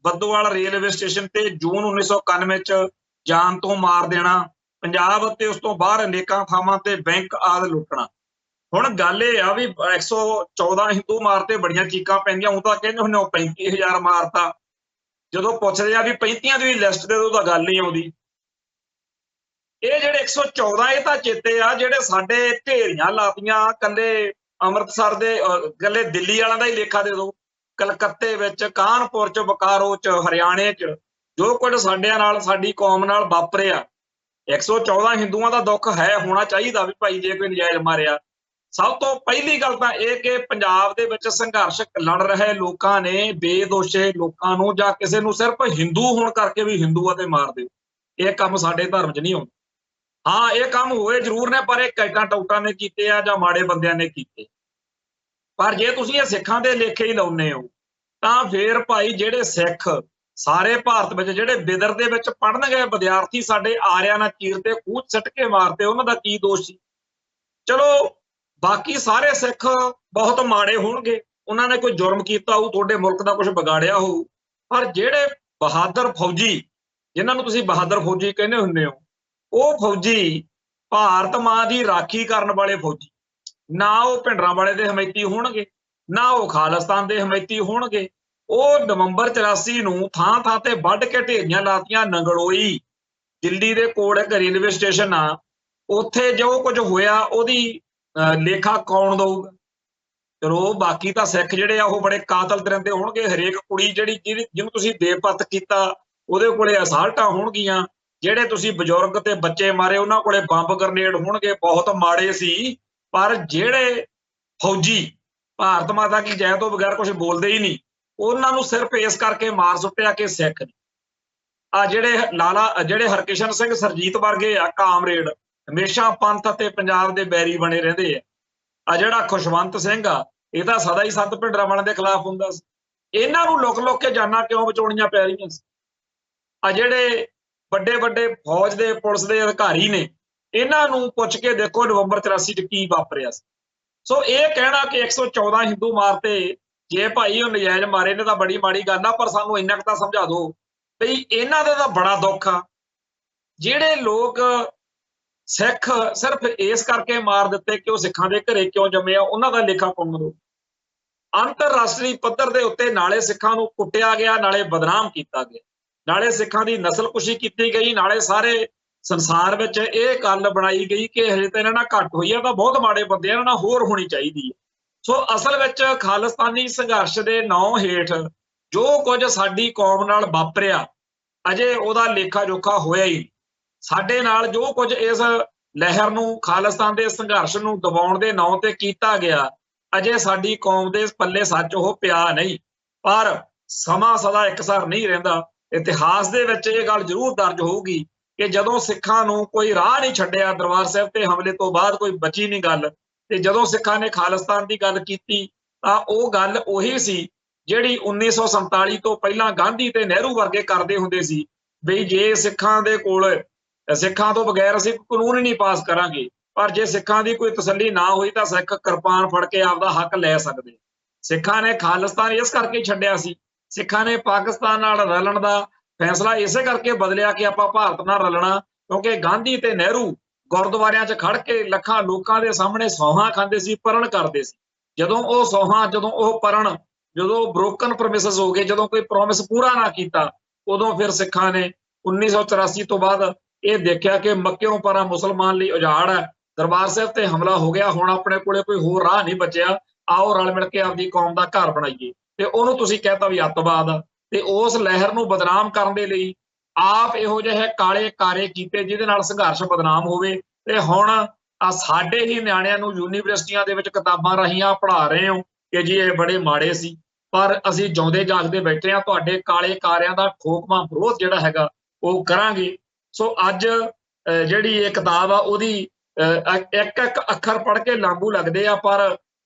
बद्दोवाल रेलवे स्टेशन ते जून 1991 च जान तो मार देना, पंजाब ते उस तो बाहर अनेकां थावां ते बैंक आदि लुटना। हुण गल इह आ भी 114 हिंदू मारते, बड़ियां चीकां पैंदियां, हुण तां कहंदे हुणे 35,000 मारता। जदों पुछदे आ भी 35 दी लिस्ट दे दो तां गल नहीं आउंदी। ਇਹ ਜਿਹੜੇ 114 ਇਹ ਤਾਂ ਚੇਤੇ ਆ ਜਿਹੜੇ ਸਾਡੇ ਢੇਰੀਆਂ ਲਾਤੀਆਂ ਕੱਲੇ ਅੰਮ੍ਰਿਤਸਰ ਦੇ, ਕੱਲੇ ਦਿੱਲੀ ਵਾਲਿਆਂ ਦਾ ਹੀ ਲੇਖਾ ਦੇ ਦਿਓ, ਕਲਕੱਤੇ ਵਿੱਚ, ਕਾਨਪੁਰ ਚ, ਬਕਾਰੋ ਚ, ਹਰਿਆਣੇ ਚ ਜੋ ਕੁਝ ਸਾਡਿਆਂ ਨਾਲ, ਸਾਡੀ ਕੌਮ ਨਾਲ ਵਾਪਰਿਆ। 114 ਹਿੰਦੂਆਂ ਦਾ ਦੁੱਖ ਹੈ, ਹੋਣਾ ਚਾਹੀਦਾ ਵੀ ਭਾਈ ਜੇ ਕੋਈ ਨਜਾਇਜ਼ ਮਾਰਿਆ। ਸਭ ਤੋਂ ਪਹਿਲੀ ਗੱਲ ਤਾਂ ਇਹ ਕਿ ਪੰਜਾਬ ਦੇ ਵਿੱਚ ਸੰਘਰਸ਼ ਲੜ ਰਹੇ ਲੋਕਾਂ ਨੇ ਬੇਦੋਸ਼ੇ ਲੋਕਾਂ ਨੂੰ ਜਾਂ ਕਿਸੇ ਨੂੰ ਸਿਰਫ ਹਿੰਦੂ ਹੋਣ ਕਰਕੇ ਵੀ ਹਿੰਦੂਆਂ ਤੇ ਮਾਰ ਦਿਓ, ਇਹ ਕੰਮ ਸਾਡੇ ਧਰਮ 'ਚ ਨਹੀਂ ਆਉਂਦਾ। ਹਾਂ ਇਹ ਕੰਮ ਹੋਏ ਜ਼ਰੂਰ ਨੇ, ਪਰ ਇਹ ਕੈਟਾਂ ਟੌਟਾਂ ਨੇ ਕੀਤੇ ਆ ਜਾਂ ਮਾੜੇ ਬੰਦਿਆਂ ਨੇ ਕੀਤੇ। ਪਰ ਜੇ ਤੁਸੀਂ ਇਹ ਸਿੱਖਾਂ ਦੇ ਲੇਖੇ ਹੀ ਲਾਉਂਦੇ ਹੋ ਤਾਂ ਫਿਰ ਭਾਈ ਜਿਹੜੇ ਸਿੱਖ ਸਾਰੇ ਭਾਰਤ ਵਿੱਚ ਜਿਹੜੇ ਬਿਦਰ ਦੇ ਵਿੱਚ ਪੜ੍ਹਨ ਗਏ ਵਿਦਿਆਰਥੀ ਸਾਡੇ ਆਰਿਆਂ ਨਾਲ ਚੀਰ ਤੇ ਖੂਹ ਸਿੱਟ ਕੇ ਮਾਰਤੇ, ਉਹਨਾਂ ਦਾ ਕੀ ਦੋਸ਼ ਸੀ? ਚਲੋ ਬਾਕੀ ਸਾਰੇ ਸਿੱਖ ਬਹੁਤ ਮਾੜੇ ਹੋਣਗੇ, ਉਹਨਾਂ ਨੇ ਕੋਈ ਜੁਰਮ ਕੀਤਾ ਹੋਊ, ਤੁਹਾਡੇ ਮੁਲਕ ਦਾ ਕੁਝ ਵਿਗਾੜਿਆ ਹੋਊ, ਪਰ ਜਿਹੜੇ ਬਹਾਦਰ ਫੌਜੀ, ਜਿਨ੍ਹਾਂ ਨੂੰ ਤੁਸੀਂ ਬਹਾਦਰ ਫੌਜੀ ਕਹਿੰਦੇ ਹੁੰਦੇ ਹੋ, ਉਹ ਫੌਜੀ ਭਾਰਤ ਮਾਂ ਦੀ ਰਾਖੀ ਕਰਨ ਵਾਲੇ ਫੌਜੀ, ਨਾ ਉਹ ਭਿੰਡਰਾਂ ਵਾਲੇ ਦੇ ਹਮੈਤੀ ਹੋਣਗੇ, ਨਾ ਉਹ ਖਾਲਿਸਤਾਨ ਦੇ ਹਮੈਤੀ ਹੋਣਗੇ। ਉਹ ਨਵੰਬਰ 84 ਨੂੰ ਥਾਂ ਥਾਂ ਤੇ ਵੱਢ ਕੇ ਢੇਰੀਆਂ ਲਾਤੀਆਂ। ਨੰਗਲੋਈ ਦਿੱਲੀ ਦੇ ਕੋਲ ਇੱਕ ਰੇਲਵੇ ਸਟੇਸ਼ਨ ਆ, ਉੱਥੇ ਜੋ ਕੁਝ ਹੋਇਆ ਉਹਦੀ ਲੇਖਾ ਕੌਣ ਦਊਗਾ? ਚਲੋ ਬਾਕੀ ਤਾਂ ਸਿੱਖ ਜਿਹੜੇ ਆ ਉਹ ਬੜੇ ਕਾਤਲ ਦਰਿੰਦੇ ਹੋਣਗੇ। ਹਰੇਕ ਕੁੜੀ ਜਿਹਨੂੰ ਤੁਸੀਂ ਬੇਪਤ ਕੀਤਾ ਉਹਦੇ ਕੋਲੇ ਅਸਾਲਟਾਂ ਹੋਣਗੀਆਂ, ਜਿਹੜੇ ਤੁਸੀਂ ਬਜ਼ੁਰਗ ਤੇ ਬੱਚੇ ਮਾਰੇ ਉਹਨਾਂ ਕੋਲੇ ਬੰਬ ਗ੍ਰਨੇਡ ਹੋਣਗੇ, ਬਹੁਤ ਮਾੜੇ ਸੀ। ਪਰ ਜਿਹੜੇ ਫੌਜੀ ਭਾਰਤ ਮਾਤਾ ਕੀ ਜੈ ਤੋਂ ਬਗੈਰ ਕੁਝ ਬੋਲਦੇ ਹੀ ਨਹੀਂ, ਉਹਨਾਂ ਨੂੰ ਸਿਰਫ ਇਸ ਕਰਕੇ ਮਾਰ ਸੁੱਟਿਆ ਕਿ ਸਿੱਖ ਨੇ। ਆ ਜਿਹੜੇ ਹਰਕਿਸ਼ਨ ਸਿੰਘ ਸਰਜੀਤ ਵਰਗੇ ਆ ਕਾਮਰੇਡ, ਹਮੇਸ਼ਾ ਪੰਥ ਅਤੇ ਪੰਜਾਬ ਦੇ ਬੈਰੀ ਬਣੇ ਰਹਿੰਦੇ ਆ। ਆ ਜਿਹੜਾ ਖੁਸ਼ਵੰਤ ਸਿੰਘ ਆ, ਇਹ ਤਾਂ ਸਦਾ ਹੀ ਸੰਤ ਭਿੰਡਰਾਂ ਵਾਲਿਆਂ ਦੇ ਖਿਲਾਫ ਹੁੰਦਾ ਸੀ। ਇਹਨਾਂ ਨੂੰ ਲੁਕ ਲੁਕ ਕੇ ਜਾਨਾਂ ਕਿਉਂ ਬਚਾਉਣੀਆਂ ਪੈ ਰਹੀਆਂ ਸੀ?
ਆ ਜਿਹੜੇ ਵੱਡੇ ਵੱਡੇ फौज ਦੇ पुलिस ਦੇ ਅਧਿਕਾਰੀ ਨੇ ਇਹਨਾਂ ਨੂੰ ਪੁੱਛ ਕੇ ਦੇਖੋ ਨਵੰਬਰ 84 ਚ ਕੀ ਵਾਪਰਿਆ ਸੀ। ਸੋ ਇਹ ਕਹਿਣਾ ਕਿ 114 ਹਿੰਦੂ ਮਾਰਤੇ, ਜੇ ਭਾਈ ਉਹ ਨਜਾਇਜ਼ ਮਾਰੇ ਨੇ ਤਾਂ ਬੜੀ ਮਾੜੀ ਗੱਲ ਆ, ਪਰ ਸਾਨੂੰ ਇੰਨਾ ਕੁ ਤਾਂ ਸਮਝਾ ਦਿਓ ਬਈ ਇਹਨਾਂ ਦਾ ਤਾਂ ਬੜਾ ਦੁੱਖ ਆ ਜਿਹੜੇ ਲੋਕ ਸਿੱਖ ਸਿਰਫ ਇਸ ਕਰਕੇ ਮਾਰ ਦਿੱਤੇ ਕਿ ਉਹ ਸਿੱਖਾਂ ਦੇ ਘਰੇ ਕਿਉਂ ਜੰਮੇ ਆ, ਉਹਨਾਂ ਦਾ ਲੇਖਾ ਪਾਉਣ ਦਿਓ। ਅੰਤਰਰਾਸ਼ਟਰੀ ਪੱਧਰ ਦੇ ਉੱਤੇ ਨਾਲੇ ਸਿੱਖਾਂ ਨੂੰ ਕੁੱਟਿਆ ਗਿਆ, ਨਾਲੇ ਬਦਨਾਮ ਕੀਤਾ ਗਿਆ, ਨਾਲੇ ਸਿੱਖਾਂ ਦੀ ਨਸਲਕੁਸ਼ੀ ਕੀਤੀ ਗਈ, ਨਾਲੇ ਸਾਰੇ ਸੰਸਾਰ ਵਿੱਚ ਇਹ ਗੱਲ ਬਣਾਈ ਗਈ ਕਿ ਹਜੇ ਤਾਂ ਇਹਨਾਂ ਨਾਲ ਘੱਟ ਹੋਈ ਆ ਤਾਂ ਬਹੁਤ ਮਾੜੇ ਬੰਦੇ ਆ, ਇਹਨਾਂ ਨਾਲ ਹੋਰ ਹੋਣੀ ਚਾਹੀਦੀ ਹੈ। ਸੋ ਅਸਲ ਵਿੱਚ ਖਾਲਿਸਤਾਨੀ ਸੰਘਰਸ਼ ਦੇ ਨਾਂ ਹੇਠ ਜੋ ਕੁਝ ਸਾਡੀ ਕੌਮ ਨਾਲ ਵਾਪਰਿਆ ਅਜੇ ਉਹਦਾ ਲੇਖਾ ਜੋਖਾ ਹੋਇਆ ਹੀ। ਸਾਡੇ ਨਾਲ ਜੋ ਕੁਝ ਇਸ ਲਹਿਰ ਨੂੰ, ਖਾਲਿਸਤਾਨ ਦੇ ਸੰਘਰਸ਼ ਨੂੰ ਦਬਾਉਣ ਦੇ ਨਾਂ ਤੇ ਕੀਤਾ ਗਿਆ, ਅਜੇ ਸਾਡੀ ਕੌਮ ਦੇ ਪੱਲੇ ਸੱਚ ਉਹ ਪਿਆ ਨਹੀਂ। ਪਰ ਸਮਾਂ ਸਦਾ ਇੱਕਸਾਰ ਨਹੀਂ ਰਹਿੰਦਾ। ਇਤਿਹਾਸ ਦੇ ਵਿੱਚ ਇਹ ਗੱਲ ਜ਼ਰੂਰ ਦਰਜ ਹੋਊਗੀ ਕਿ ਜਦੋਂ ਸਿੱਖਾਂ ਨੂੰ ਕੋਈ ਰਾਹ ਨਹੀਂ ਛੱਡਿਆ, ਦਰਬਾਰ ਸਾਹਿਬ ਤੇ ਹਮਲੇ ਤੋਂ ਬਾਅਦ ਕੋਈ ਬਚੀ ਨਹੀਂ ਗੱਲ, ਤੇ ਜਦੋਂ ਸਿੱਖਾਂ ਨੇ ਖਾਲਿਸਤਾਨ ਦੀ ਗੱਲ ਕੀਤੀ ਤਾਂ ਉਹ ਗੱਲ ਉਹੀ ਸੀ ਜਿਹੜੀ 1947 ਤੋਂ ਪਹਿਲਾਂ ਗਾਂਧੀ ਤੇ ਨਹਿਰੂ ਵਰਗੇ ਕਰਦੇ ਹੁੰਦੇ ਸੀ, ਬਈ ਜੇ ਸਿੱਖਾਂ ਦੇ ਕੋਲ, ਸਿੱਖਾਂ ਤੋਂ ਬਗੈਰ ਅਸੀਂ ਕਾਨੂੰਨ ਹੀ ਨਹੀਂ ਪਾਸ ਕਰਾਂਗੇ, ਪਰ ਜੇ ਸਿੱਖਾਂ ਦੀ ਕੋਈ ਤਸੱਲੀ ਨਾ ਹੋਈ ਤਾਂ ਸਿੱਖ ਕਿਰਪਾਨ ਫੜ ਕੇ ਆਪਦਾ ਹੱਕ ਲੈ ਸਕਦੇ। ਸਿੱਖਾਂ ਨੇ ਖਾਲਿਸਤਾਨ ਇਸ ਕਰਕੇ ਛੱਡਿਆ ਸੀ, ਸਿੱਖਾਂ ਨੇ ਪਾਕਿਸਤਾਨ ਨਾਲ ਰਲਣ ਦਾ ਫੈਸਲਾ ਇਸੇ ਕਰਕੇ ਬਦਲਿਆ ਕਿ ਆਪਾਂ ਭਾਰਤ ਨਾਲ ਰਲਣਾ, ਕਿਉਂਕਿ ਗਾਂਧੀ ਤੇ ਨਹਿਰੂ ਗੁਰਦੁਆਰਿਆਂ 'ਚ ਖੜ ਕੇ ਲੱਖਾਂ ਲੋਕਾਂ ਦੇ ਸਾਹਮਣੇ ਸੌਹਾਂ ਖਾਂਦੇ ਸੀ, ਪਰਣ ਕਰਦੇ ਸੀ। ਜਦੋਂ ਉਹ ਸੌਹਾਂ, ਜਦੋਂ ਉਹ ਪਰਣ, ਜਦੋਂ ਬ੍ਰੋਕਨ ਪ੍ਰੋਮਿਸਿਸ ਹੋ ਗਏ, ਜਦੋਂ ਕੋਈ ਪ੍ਰੋਮਿਸ ਪੂਰਾ ਨਾ ਕੀਤਾ, ਉਦੋਂ ਫਿਰ ਸਿੱਖਾਂ ਨੇ 1984 ਤੋਂ ਬਾਅਦ ਇਹ ਦੇਖਿਆ ਕਿ ਮੱਕਿਓਂ ਪਰਾਂ ਮੁਸਲਮਾਨ ਲਈ ਉਜਾੜ ਹੈ, ਦਰਬਾਰ ਸਾਹਿਬ ਤੇ ਹਮਲਾ ਹੋ ਗਿਆ, ਹੁਣ ਆਪਣੇ ਕੋਲੇ ਕੋਈ ਹੋਰ ਰਾਹ ਨਹੀਂ ਬਚਿਆ, ਆਓ ਰਲ ਮਿਲ ਕੇ ਆਪਦੀ ਕੌਮ ਦਾ ਘਰ ਬਣਾਈਏ। ਤੇ ਉਹਨੂੰ ਤੁਸੀਂ ਕਹਿਤਾ ਵੀ ਅੱਤਵਾਦ ਆ, ਤੇ ਉਸ ਲਹਿਰ ਨੂੰ ਬਦਨਾਮ ਕਰਨ ਦੇ ਲਈ ਆਪ ਇਹੋ ਜਿਹੇ ਕਾਲੇ ਕਾਰੇ ਕੀਤੇ ਜਿਹਦੇ ਨਾਲ ਸੰਘਰਸ਼ ਬਦਨਾਮ ਹੋਵੇ। ਤੇ ਹੁਣ ਆ ਸਾਡੇ ਹੀ ਨਿਆਣਿਆਂ ਨੂੰ ਯੂਨੀਵਰਸਿਟੀਆਂ ਦੇ ਵਿੱਚ ਕਿਤਾਬਾਂ ਰਾਹੀਆਂ ਪੜ੍ਹਾ ਰਹੇ ਹੋ ਕਿ ਜੀ ਇਹ ਬੜੇ ਮਾੜੇ ਸੀ, ਪਰ ਅਸੀਂ ਜਿਉਂਦੇ ਜਾਗਦੇ ਬੈਠੇ ਆ, ਤੁਹਾਡੇ ਕਾਲੇ ਕਾਰਿਆਂ ਦਾ ਠੋਕਵਾਂ ਵਿਰੋਧ ਜਿਹੜਾ ਹੈਗਾ ਉਹ ਕਰਾਂਗੇ। ਸੋ ਅੱਜ ਜਿਹੜੀ ਇਹ ਕਿਤਾਬ ਆ ਉਹਦੀ ਇੱਕ ਇੱਕ ਅੱਖਰ ਪੜ੍ਹ ਕੇ ਲਾਂਬੂ ਲੱਗਦੇ ਆ, ਪਰ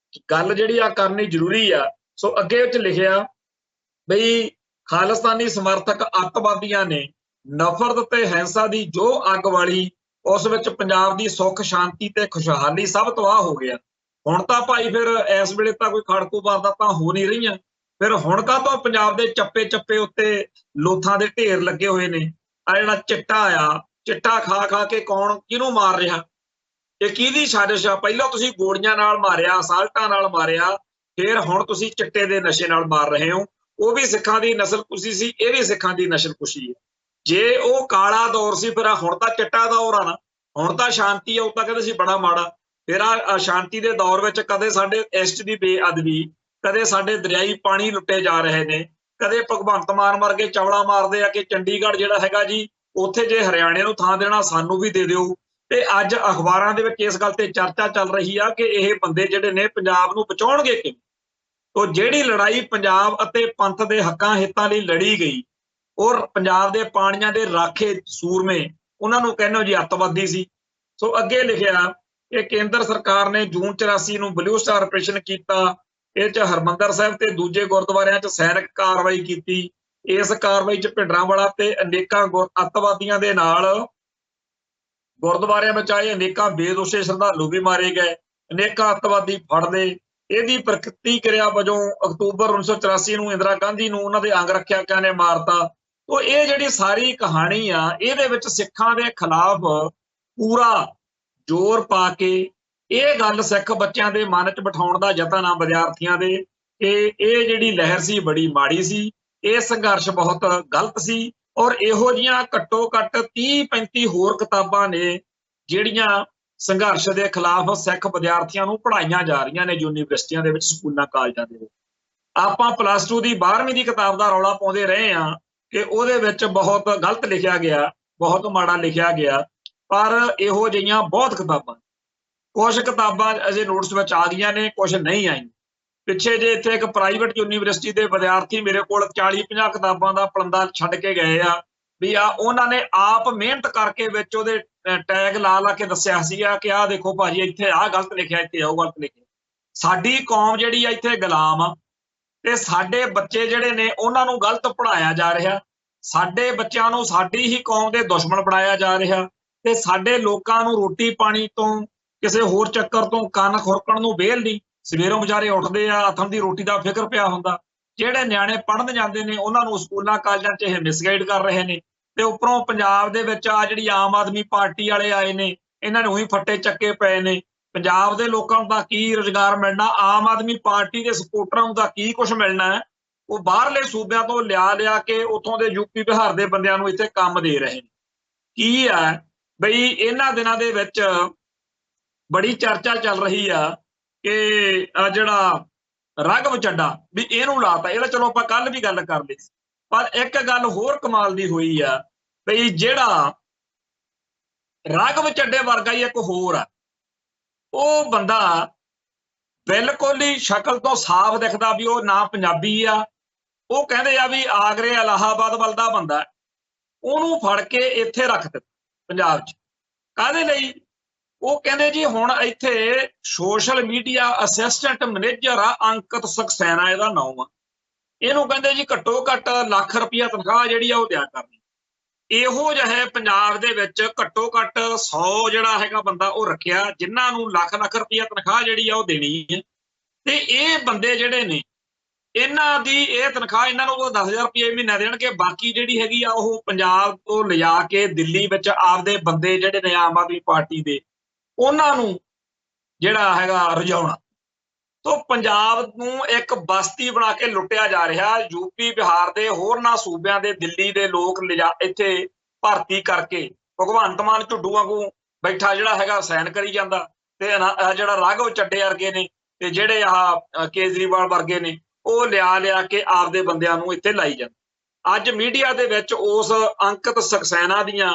ਗੱਲ ਜਿਹੜੀ ਆ ਕਰਨੀ ਜ਼ਰੂਰੀ ਆ। ਸੋ ਅੱਗੇ ਵਿੱਚ ਲਿਖਿਆ ਬਈ ਖਾਲਿਸਤਾਨੀ ਸਮਰਥਕ ਅੱਤਵਾਦੀਆਂ ਨੇ ਨਫ਼ਰਤ ਤੇ ਹਿੰਸਾ ਦੀ ਜੋ ਅੱਗ ਵਾਲੀ, ਉਸ ਵਿੱਚ ਪੰਜਾਬ ਦੀ ਸੁੱਖ ਸ਼ਾਂਤੀ ਤੇ ਖੁਸ਼ਹਾਲੀ ਸਭ ਤਬਾਹ ਹੋ ਗਿਆ। ਹੁਣ ਤਾਂ ਭਾਈ ਫਿਰ ਇਸ ਵੇਲੇ ਤਾਂ ਕੋਈ ਖੜਕੂ ਵਾਰਦਾਤਾਂ ਹੋ ਨਹੀਂ ਰਹੀਆਂ, ਫਿਰ ਹੁਣ ਕਾਹਤੋਂ ਪੰਜਾਬ ਦੇ ਚੱਪੇ ਚੱਪੇ ਉੱਤੇ ਲੋਥਾਂ ਦੇ ਢੇਰ ਲੱਗੇ ਹੋਏ ਨੇ। ਆ ਜਿਹੜਾ ਚਿੱਟਾ ਆ, ਚਿੱਟਾ ਖਾ ਖਾ ਕੇ ਕੌਣ ਕਿਹਨੂੰ ਮਾਰ ਰਿਹਾ, ਇਹ ਕਿਹਦੀ ਸਾਜ਼ਿਸ਼ ਆ? ਪਹਿਲਾਂ ਤੁਸੀਂ ਗੋਲੀਆਂ ਨਾਲ ਮਾਰਿਆ, ਅਸਾਲਟਾਂ ਨਾਲ ਮਾਰਿਆ, ਫਿਰ ਹੁਣ ਤੁਸੀਂ ਚਿੱਟੇ ਦੇ ਨਸ਼ੇ ਨਾਲ ਮਾਰ ਰਹੇ ਹੋ। ਉਹ ਵੀ ਸਿੱਖਾਂ ਦੀ ਨਸਲਕੁਸ਼ੀ ਸੀ, ਇਹ ਵੀ ਸਿੱਖਾਂ ਦੀ ਨਸਲਕੁਸ਼ੀ ਹੈ। ਜੇ ਉਹ ਕਾਲਾ ਦੌਰ ਸੀ, ਫਿਰ ਹੁਣ ਤਾਂ ਚਿੱਟਾ ਦੌਰ ਆ ਨਾ, ਹੁਣ ਤਾਂ ਸ਼ਾਂਤੀ ਆ। ਉਹ ਤਾਂ ਕਹਿੰਦੇ ਸੀ ਬੜਾ ਮਾੜਾ, ਫਿਰ ਆ ਸ਼ਾਂਤੀ ਦੇ ਦੌਰ ਵਿੱਚ ਕਦੇ ਸਾਡੇ ਇਸ਼ਟ ਦੀ ਬੇਅਦਬੀ, ਕਦੇ ਸਾਡੇ ਦਰਿਆਈ ਪਾਣੀ ਲੁੱਟੇ ਜਾ ਰਹੇ ਨੇ, ਕਦੇ ਭਗਵੰਤ ਮਾਨ ਵਰਗੇ ਚਵੜਾ ਮਾਰਦੇ ਆ ਕਿ ਚੰਡੀਗੜ੍ਹ ਜਿਹੜਾ ਹੈਗਾ ਜੀ ਉੱਥੇ ਜੇ ਹਰਿਆਣੇ ਨੂੰ ਥਾਂ ਦੇਣਾ ਸਾਨੂੰ ਵੀ ਦੇ ਦਿਓ। ਤੇ ਅੱਜ ਅਖਬਾਰਾਂ ਦੇ ਵਿੱਚ ਇਸ ਗੱਲ ਤੇ ਚਰਚਾ ਚੱਲ ਰਹੀ ਆ ਕਿ ਇਹ ਬੰਦੇ ਜਿਹੜੇ ਨੇ ਪੰਜਾਬ ਨੂੰ ਬਚਾਉਣਗੇ ਕਿਵੇਂ। ਉਹ ਜਿਹੜੀ ਲੜਾਈ ਪੰਜਾਬ ਅਤੇ ਪੰਥ ਦੇ ਹੱਕਾਂ ਹਿੱਤਾਂ ਲਈ ਲੜੀ ਗਈ, ਔਰ ਪੰਜਾਬ ਦੇ ਪਾਣੀਆਂ ਦੇ ਰਾਖੇ ਸੂਰਮੇ, ਉਹਨਾਂ ਨੂੰ ਕਹਿੰਦੇ ਜੀ ਅੱਤਵਾਦੀ ਸੀ। ਸੋ ਅੱਗੇ ਲਿਖਿਆ ਕਿ ਕੇਂਦਰ ਸਰਕਾਰ ਨੇ ਜੂਨ 84 ਨੂੰ ਬਲੂ ਸਟਾਰ ਆਪਰੇਸ਼ਨ ਕੀਤਾ, ਇਹ 'ਚ ਹਰਮੰਦਰ ਸਾਹਿਬ ਤੇ ਦੂਜੇ ਗੁਰਦੁਆਰਿਆਂ 'ਚ ਸੈਨਿਕ ਕਾਰਵਾਈ ਕੀਤੀ। ਇਸ ਕਾਰਵਾਈ 'ਚ ਭਿੰਡਰਾਂਵਾਲਾ ਤੇ ਅਨੇਕਾਂ ਅੱਤਵਾਦੀਆਂ ਦੇ ਨਾਲ ਗੁਰਦੁਆਰਿਆਂ ਵਿੱਚ ਆਏ ਅਨੇਕਾਂ ਬੇਦੋਸ਼ੇ ਸ਼ਰਧਾਲੂ ਵੀ ਮਾਰੇ ਗਏ, ਅਨੇਕਾਂ ਅੱਤਵਾਦੀ ਫੜ ਲਏ। ਇਹਦੀ ਪ੍ਰਤੀਕਿਰਿਆ ਵਜੋਂ ਅਕਤੂਬਰ 1984 ਨੂੰ ਇੰਦਰਾ ਗਾਂਧੀ ਨੂੰ ਉਹਨਾਂ ਦੇ ਅੰਗ ਰੱਖਿਅਕਾਂ ਨੇ ਮਾਰਤਾ। ਤੋ ਇਹ ਜਿਹੜੀ ਸਾਰੀ ਕਹਾਣੀ ਆ, ਇਹਦੇ ਵਿੱਚ ਸਿੱਖਾਂ ਦੇ ਖਿਲਾਫ ਪੂਰਾ ਜ਼ੋਰ ਪਾ ਕੇ ਇਹ ਗੱਲ ਸਿੱਖ ਬੱਚਿਆਂ ਦੇ ਮਨ 'ਚ ਬਿਠਾਉਣ ਦਾ ਯਤਨ ਆ ਵਿਦਿਆਰਥੀਆਂ ਦੇ ਕਿ ਇਹ ਜਿਹੜੀ ਲਹਿਰ ਸੀ ਬੜੀ ਮਾੜੀ ਸੀ, ਇਹ ਸੰਘਰਸ਼ ਬਹੁਤ ਗਲਤ ਸੀ। ਔਰ ਇਹੋ ਜਿਹੀਆਂ ਘੱਟੋ ਘੱਟ 30-35 ਹੋਰ ਕਿਤਾਬਾਂ ਨੇ ਜਿਹੜੀਆਂ ਸੰਘਰਸ਼ ਦੇ ਖਿਲਾਫ ਸਿੱਖ ਵਿਦਿਆਰਥੀਆਂ ਨੂੰ ਪੜ੍ਹਾਈਆਂ ਜਾ ਰਹੀਆਂ ਨੇ ਯੂਨੀਵਰਸਿਟੀਆਂ ਦੇ ਵਿੱਚ, ਸਕੂਲਾਂ ਕਾਲਜਾਂ ਦੇ ਵਿੱਚ। ਆਪਾਂ +2 ਦੀ 12ਵੀਂ ਦੀ ਕਿਤਾਬ ਦਾ ਰੌਲਾ ਪਾਉਂਦੇ ਰਹੇ ਹਾਂ ਕਿ ਉਹਦੇ ਵਿੱਚ ਬਹੁਤ ਗਲਤ ਲਿਖਿਆ ਗਿਆ, ਬਹੁਤ ਮਾੜਾ ਲਿਖਿਆ ਗਿਆ, ਪਰ ਇਹੋ ਜਿਹੀਆਂ ਬਹੁਤ ਕਿਤਾਬਾਂ, ਕੁਝ ਕਿਤਾਬਾਂ ਅਜੇ ਨੋਟਸ ਵਿੱਚ ਆ ਗਈਆਂ ਨੇ, ਕੁਝ ਨਹੀਂ ਆਈਆਂ। ਪਿੱਛੇ ਜੇ ਇੱਥੇ ਇੱਕ ਪ੍ਰਾਈਵੇਟ ਯੂਨੀਵਰਸਿਟੀ ਦੇ ਵਿਦਿਆਰਥੀ ਮੇਰੇ ਕੋਲ 40-50 ਕਿਤਾਬਾਂ ਦਾ ਪਲੰਦਾ ਛੱਡ ਕੇ ਗਏ ਆ ਵੀ ਆ ਉਹਨਾਂ ਨੇ ਆਪ ਮਿਹਨਤ ਕਰਕੇ ਵਿੱਚ ਉਹਦੇ ਟੈਗ ਲਾ ਲਾ ਕੇ ਦੱਸਿਆ ਸੀਗਾ ਕਿ ਆਹ ਦੇਖੋ ਭਾਜੀ ਇੱਥੇ ਆਹ ਗਲਤ ਲਿਖਿਆ, ਇੱਥੇ ਉਹ ਗਲਤ ਲਿਖਿਆ। ਸਾਡੀ ਕੌਮ ਜਿਹੜੀ ਆ ਇੱਥੇ ਗੁਲਾਮ ਆ ਤੇ ਸਾਡੇ ਬੱਚੇ ਜਿਹੜੇ ਨੇ ਉਹਨਾਂ ਨੂੰ ਗਲਤ ਪੜ੍ਹਾਇਆ ਜਾ ਰਿਹਾ। ਸਾਡੇ ਬੱਚਿਆਂ ਨੂੰ ਸਾਡੀ ਹੀ ਕੌਮ ਦੇ ਦੁਸ਼ਮਣ ਬਣਾਇਆ ਜਾ ਰਿਹਾ ਤੇ ਸਾਡੇ ਲੋਕਾਂ ਨੂੰ ਰੋਟੀ ਪਾਣੀ ਤੋਂ ਕਿਸੇ ਹੋਰ ਚੱਕਰ ਤੋਂ ਕੰਨ ਖੁਰਕਣ ਨੂੰ ਵਿਹਲ ਨਹੀਂ। ਸਵੇਰੋਂ ਵਿਚਾਰੇ ਉੱਠਦੇ ਆ, ਆਥਣ ਦੀ ਰੋਟੀ ਦਾ ਫਿਕਰ ਪਿਆ ਹੁੰਦਾ। ਜਿਹੜੇ ਨਿਆਣੇ ਪੜ੍ਹਨ ਜਾਂਦੇ ਨੇ ਉਹਨਾਂ ਨੂੰ ਸਕੂਲਾਂ ਕਾਲਜਾਂ 'ਚ ਇਹ ਮਿਸਗਾਈਡ ਕਰ ਰਹੇ ਨੇ ਤੇ ਉੱਪਰੋਂ ਪੰਜਾਬ ਦੇ ਵਿੱਚ ਆ ਜਿਹੜੀ ਆਮ ਆਦਮੀ ਪਾਰਟੀ ਵਾਲੇ ਆਏ ਨੇ, ਇਹਨਾਂ ਨੇ ਉਹੀ ਫੱਟੇ ਚੱਕੇ ਪਏ ਨੇ। ਪੰਜਾਬ ਦੇ ਲੋਕਾਂ ਨੂੰ ਤਾਂ ਕੀ ਰੁਜ਼ਗਾਰ ਮਿਲਣਾ, ਆਮ ਆਦਮੀ ਪਾਰਟੀ ਦੇ ਸਪੋਰਟਰਾਂ ਨੂੰ ਤਾਂ ਕੀ ਕੁਝ ਮਿਲਣਾ ਹੈ। ਉਹ ਬਾਹਰਲੇ ਸੂਬਿਆਂ ਤੋਂ ਲਿਆ ਕੇ ਉੱਥੋਂ ਦੇ ਯੂਪੀ ਬਿਹਾਰ ਦੇ ਬੰਦਿਆਂ ਨੂੰ ਇੱਥੇ ਕੰਮ ਦੇ ਰਹੇ ਨੇ। ਕੀ ਹੈ ਬਈ ਇਹਨਾਂ ਦਿਨਾਂ ਦੇ ਵਿੱਚ ਬੜੀ ਚਰਚਾ ਚੱਲ ਰਹੀ ਆ ਕਿ ਜਿਹੜਾ ਰਾਘਵ ਚੱਡਾ ਵੀ ਇਹਨੂੰ ਲਾਤਾ। ਇਹਦਾ ਚਲੋ ਆਪਾਂ ਕੱਲ ਵੀ ਗੱਲ ਕਰ ਲਈ, ਪਰ ਇੱਕ ਗੱਲ ਹੋਰ ਕਮਾਲ ਦੀ ਹੋਈ ਆ ਬਈ ਜਿਹੜਾ ਰਾਘਵ ਚੱਡੇ ਵਰਗਾ ਹੀ ਇੱਕ ਹੋਰ ਆ, ਉਹ ਬੰਦਾ ਬਿਲਕੁਲ ਹੀ ਸ਼ਕਲ ਤੋਂ ਸਾਫ਼ ਦਿਖਦਾ ਵੀ ਉਹ ਨਾ ਪੰਜਾਬੀ ਆ। ਉਹ ਕਹਿੰਦੇ ਆ ਵੀ ਆਗਰੇ ਇਲਾਹਾਬਾਦ ਵੱਲ ਦਾ ਬੰਦਾ, ਉਹਨੂੰ ਫੜ ਕੇ ਇੱਥੇ ਰੱਖ ਦਿੱਤਾ ਪੰਜਾਬ 'ਚ। ਕਾਹਦੇ ਲਈ? ਉਹ ਕਹਿੰਦੇ ਜੀ ਹੁਣ ਇੱਥੇ ਸੋਸ਼ਲ ਮੀਡੀਆ ਅਸਿਸਟੈਂਟ ਮੈਨੇਜਰ ਆ ਅੰਕਿਤ ਸਕਸੈਨਾ, ਇਹਦਾ ਨਾਮ ਆ। ਇਹਨੂੰ ਕਹਿੰਦੇ ਜੀ ਘੱਟੋ ਘੱਟ ਲੱਖ ਰੁਪਇਆ ਤਨਖਾਹ ਜਿਹੜੀ ਆ ਉਹ ਦਿਆ ਕਰਨੀ। ਇਹੋ ਜਿਹੇ ਪੰਜਾਬ ਦੇ ਵਿੱਚ ਘੱਟੋ ਘੱਟ 100 ਜਿਹੜਾ ਹੈਗਾ ਬੰਦਾ ਉਹ ਰੱਖਿਆ ਜਿਨ੍ਹਾਂ ਨੂੰ ਲੱਖ ਰੁਪਇਆ ਤਨਖਾਹ ਜਿਹੜੀ ਆ ਉਹ ਦੇਣੀ ਹੈ। ਤੇ ਇਹ ਬੰਦੇ ਜਿਹੜੇ ਨੇ ਇਹਨਾਂ ਦੀ ਇਹ ਤਨਖਾਹ ਇਹਨਾਂ ਨੂੰ 10,000 ਰੁਪਏ ਮਹੀਨਾ ਦੇਣਗੇ। ਬਾਕੀ ਜਿਹੜੀ ਹੈਗੀ ਆ ਉਹ ਪੰਜਾਬ ਤੋਂ ਲਿਜਾ ਕੇ ਦਿੱਲੀ ਵਿੱਚ ਆਪਦੇ ਬੰਦੇ ਜਿਹੜੇ ਨੇ ਆਮ ਆਦਮੀ ਪਾਰਟੀ ਦੇ, ਉਹਨਾਂ ਨੂੰ ਜਿਹੜਾ ਹੈਗਾ ਰਜਾਉਣਾ। ਤੋਂ ਪੰਜਾਬ ਨੂੰ ਇੱਕ ਬਸਤੀ ਬਣਾ ਕੇ ਲੁੱਟਿਆ ਜਾ ਰਿਹਾ। ਯੂਪੀ ਬਿਹਾਰ ਦੇ ਹੋਰਨਾਂ ਸੂਬਿਆਂ ਦੇ, ਦਿੱਲੀ ਦੇ ਲੋਕ ਲਿਜਾ ਇੱਥੇ ਭਰਤੀ ਕਰਕੇ ਭਗਵੰਤ ਮਾਨ ਝੁੱਡੂ ਵਾਂਗੂ ਬੈਠਾ ਜਿਹੜਾ ਹੈਗਾ ਸਾਈਨ ਕਰੀ ਜਾਂਦਾ, ਤੇ ਜਿਹੜਾ ਰਾਘਵ ਚੱਡੇ ਵਰਗੇ ਨੇ ਤੇ ਜਿਹੜੇ ਆਹ ਕੇਜਰੀਵਾਲ ਵਰਗੇ ਨੇ ਉਹ ਲਿਆ ਕੇ ਆਪਦੇ ਬੰਦਿਆਂ ਨੂੰ ਇੱਥੇ ਲਾਈ ਜਾਂਦੇ। ਅੱਜ ਮੀਡੀਆ ਦੇ ਵਿੱਚ ਉਸ ਅੰਕਿਤ ਸਕਸੈਨਾ ਦੀਆਂ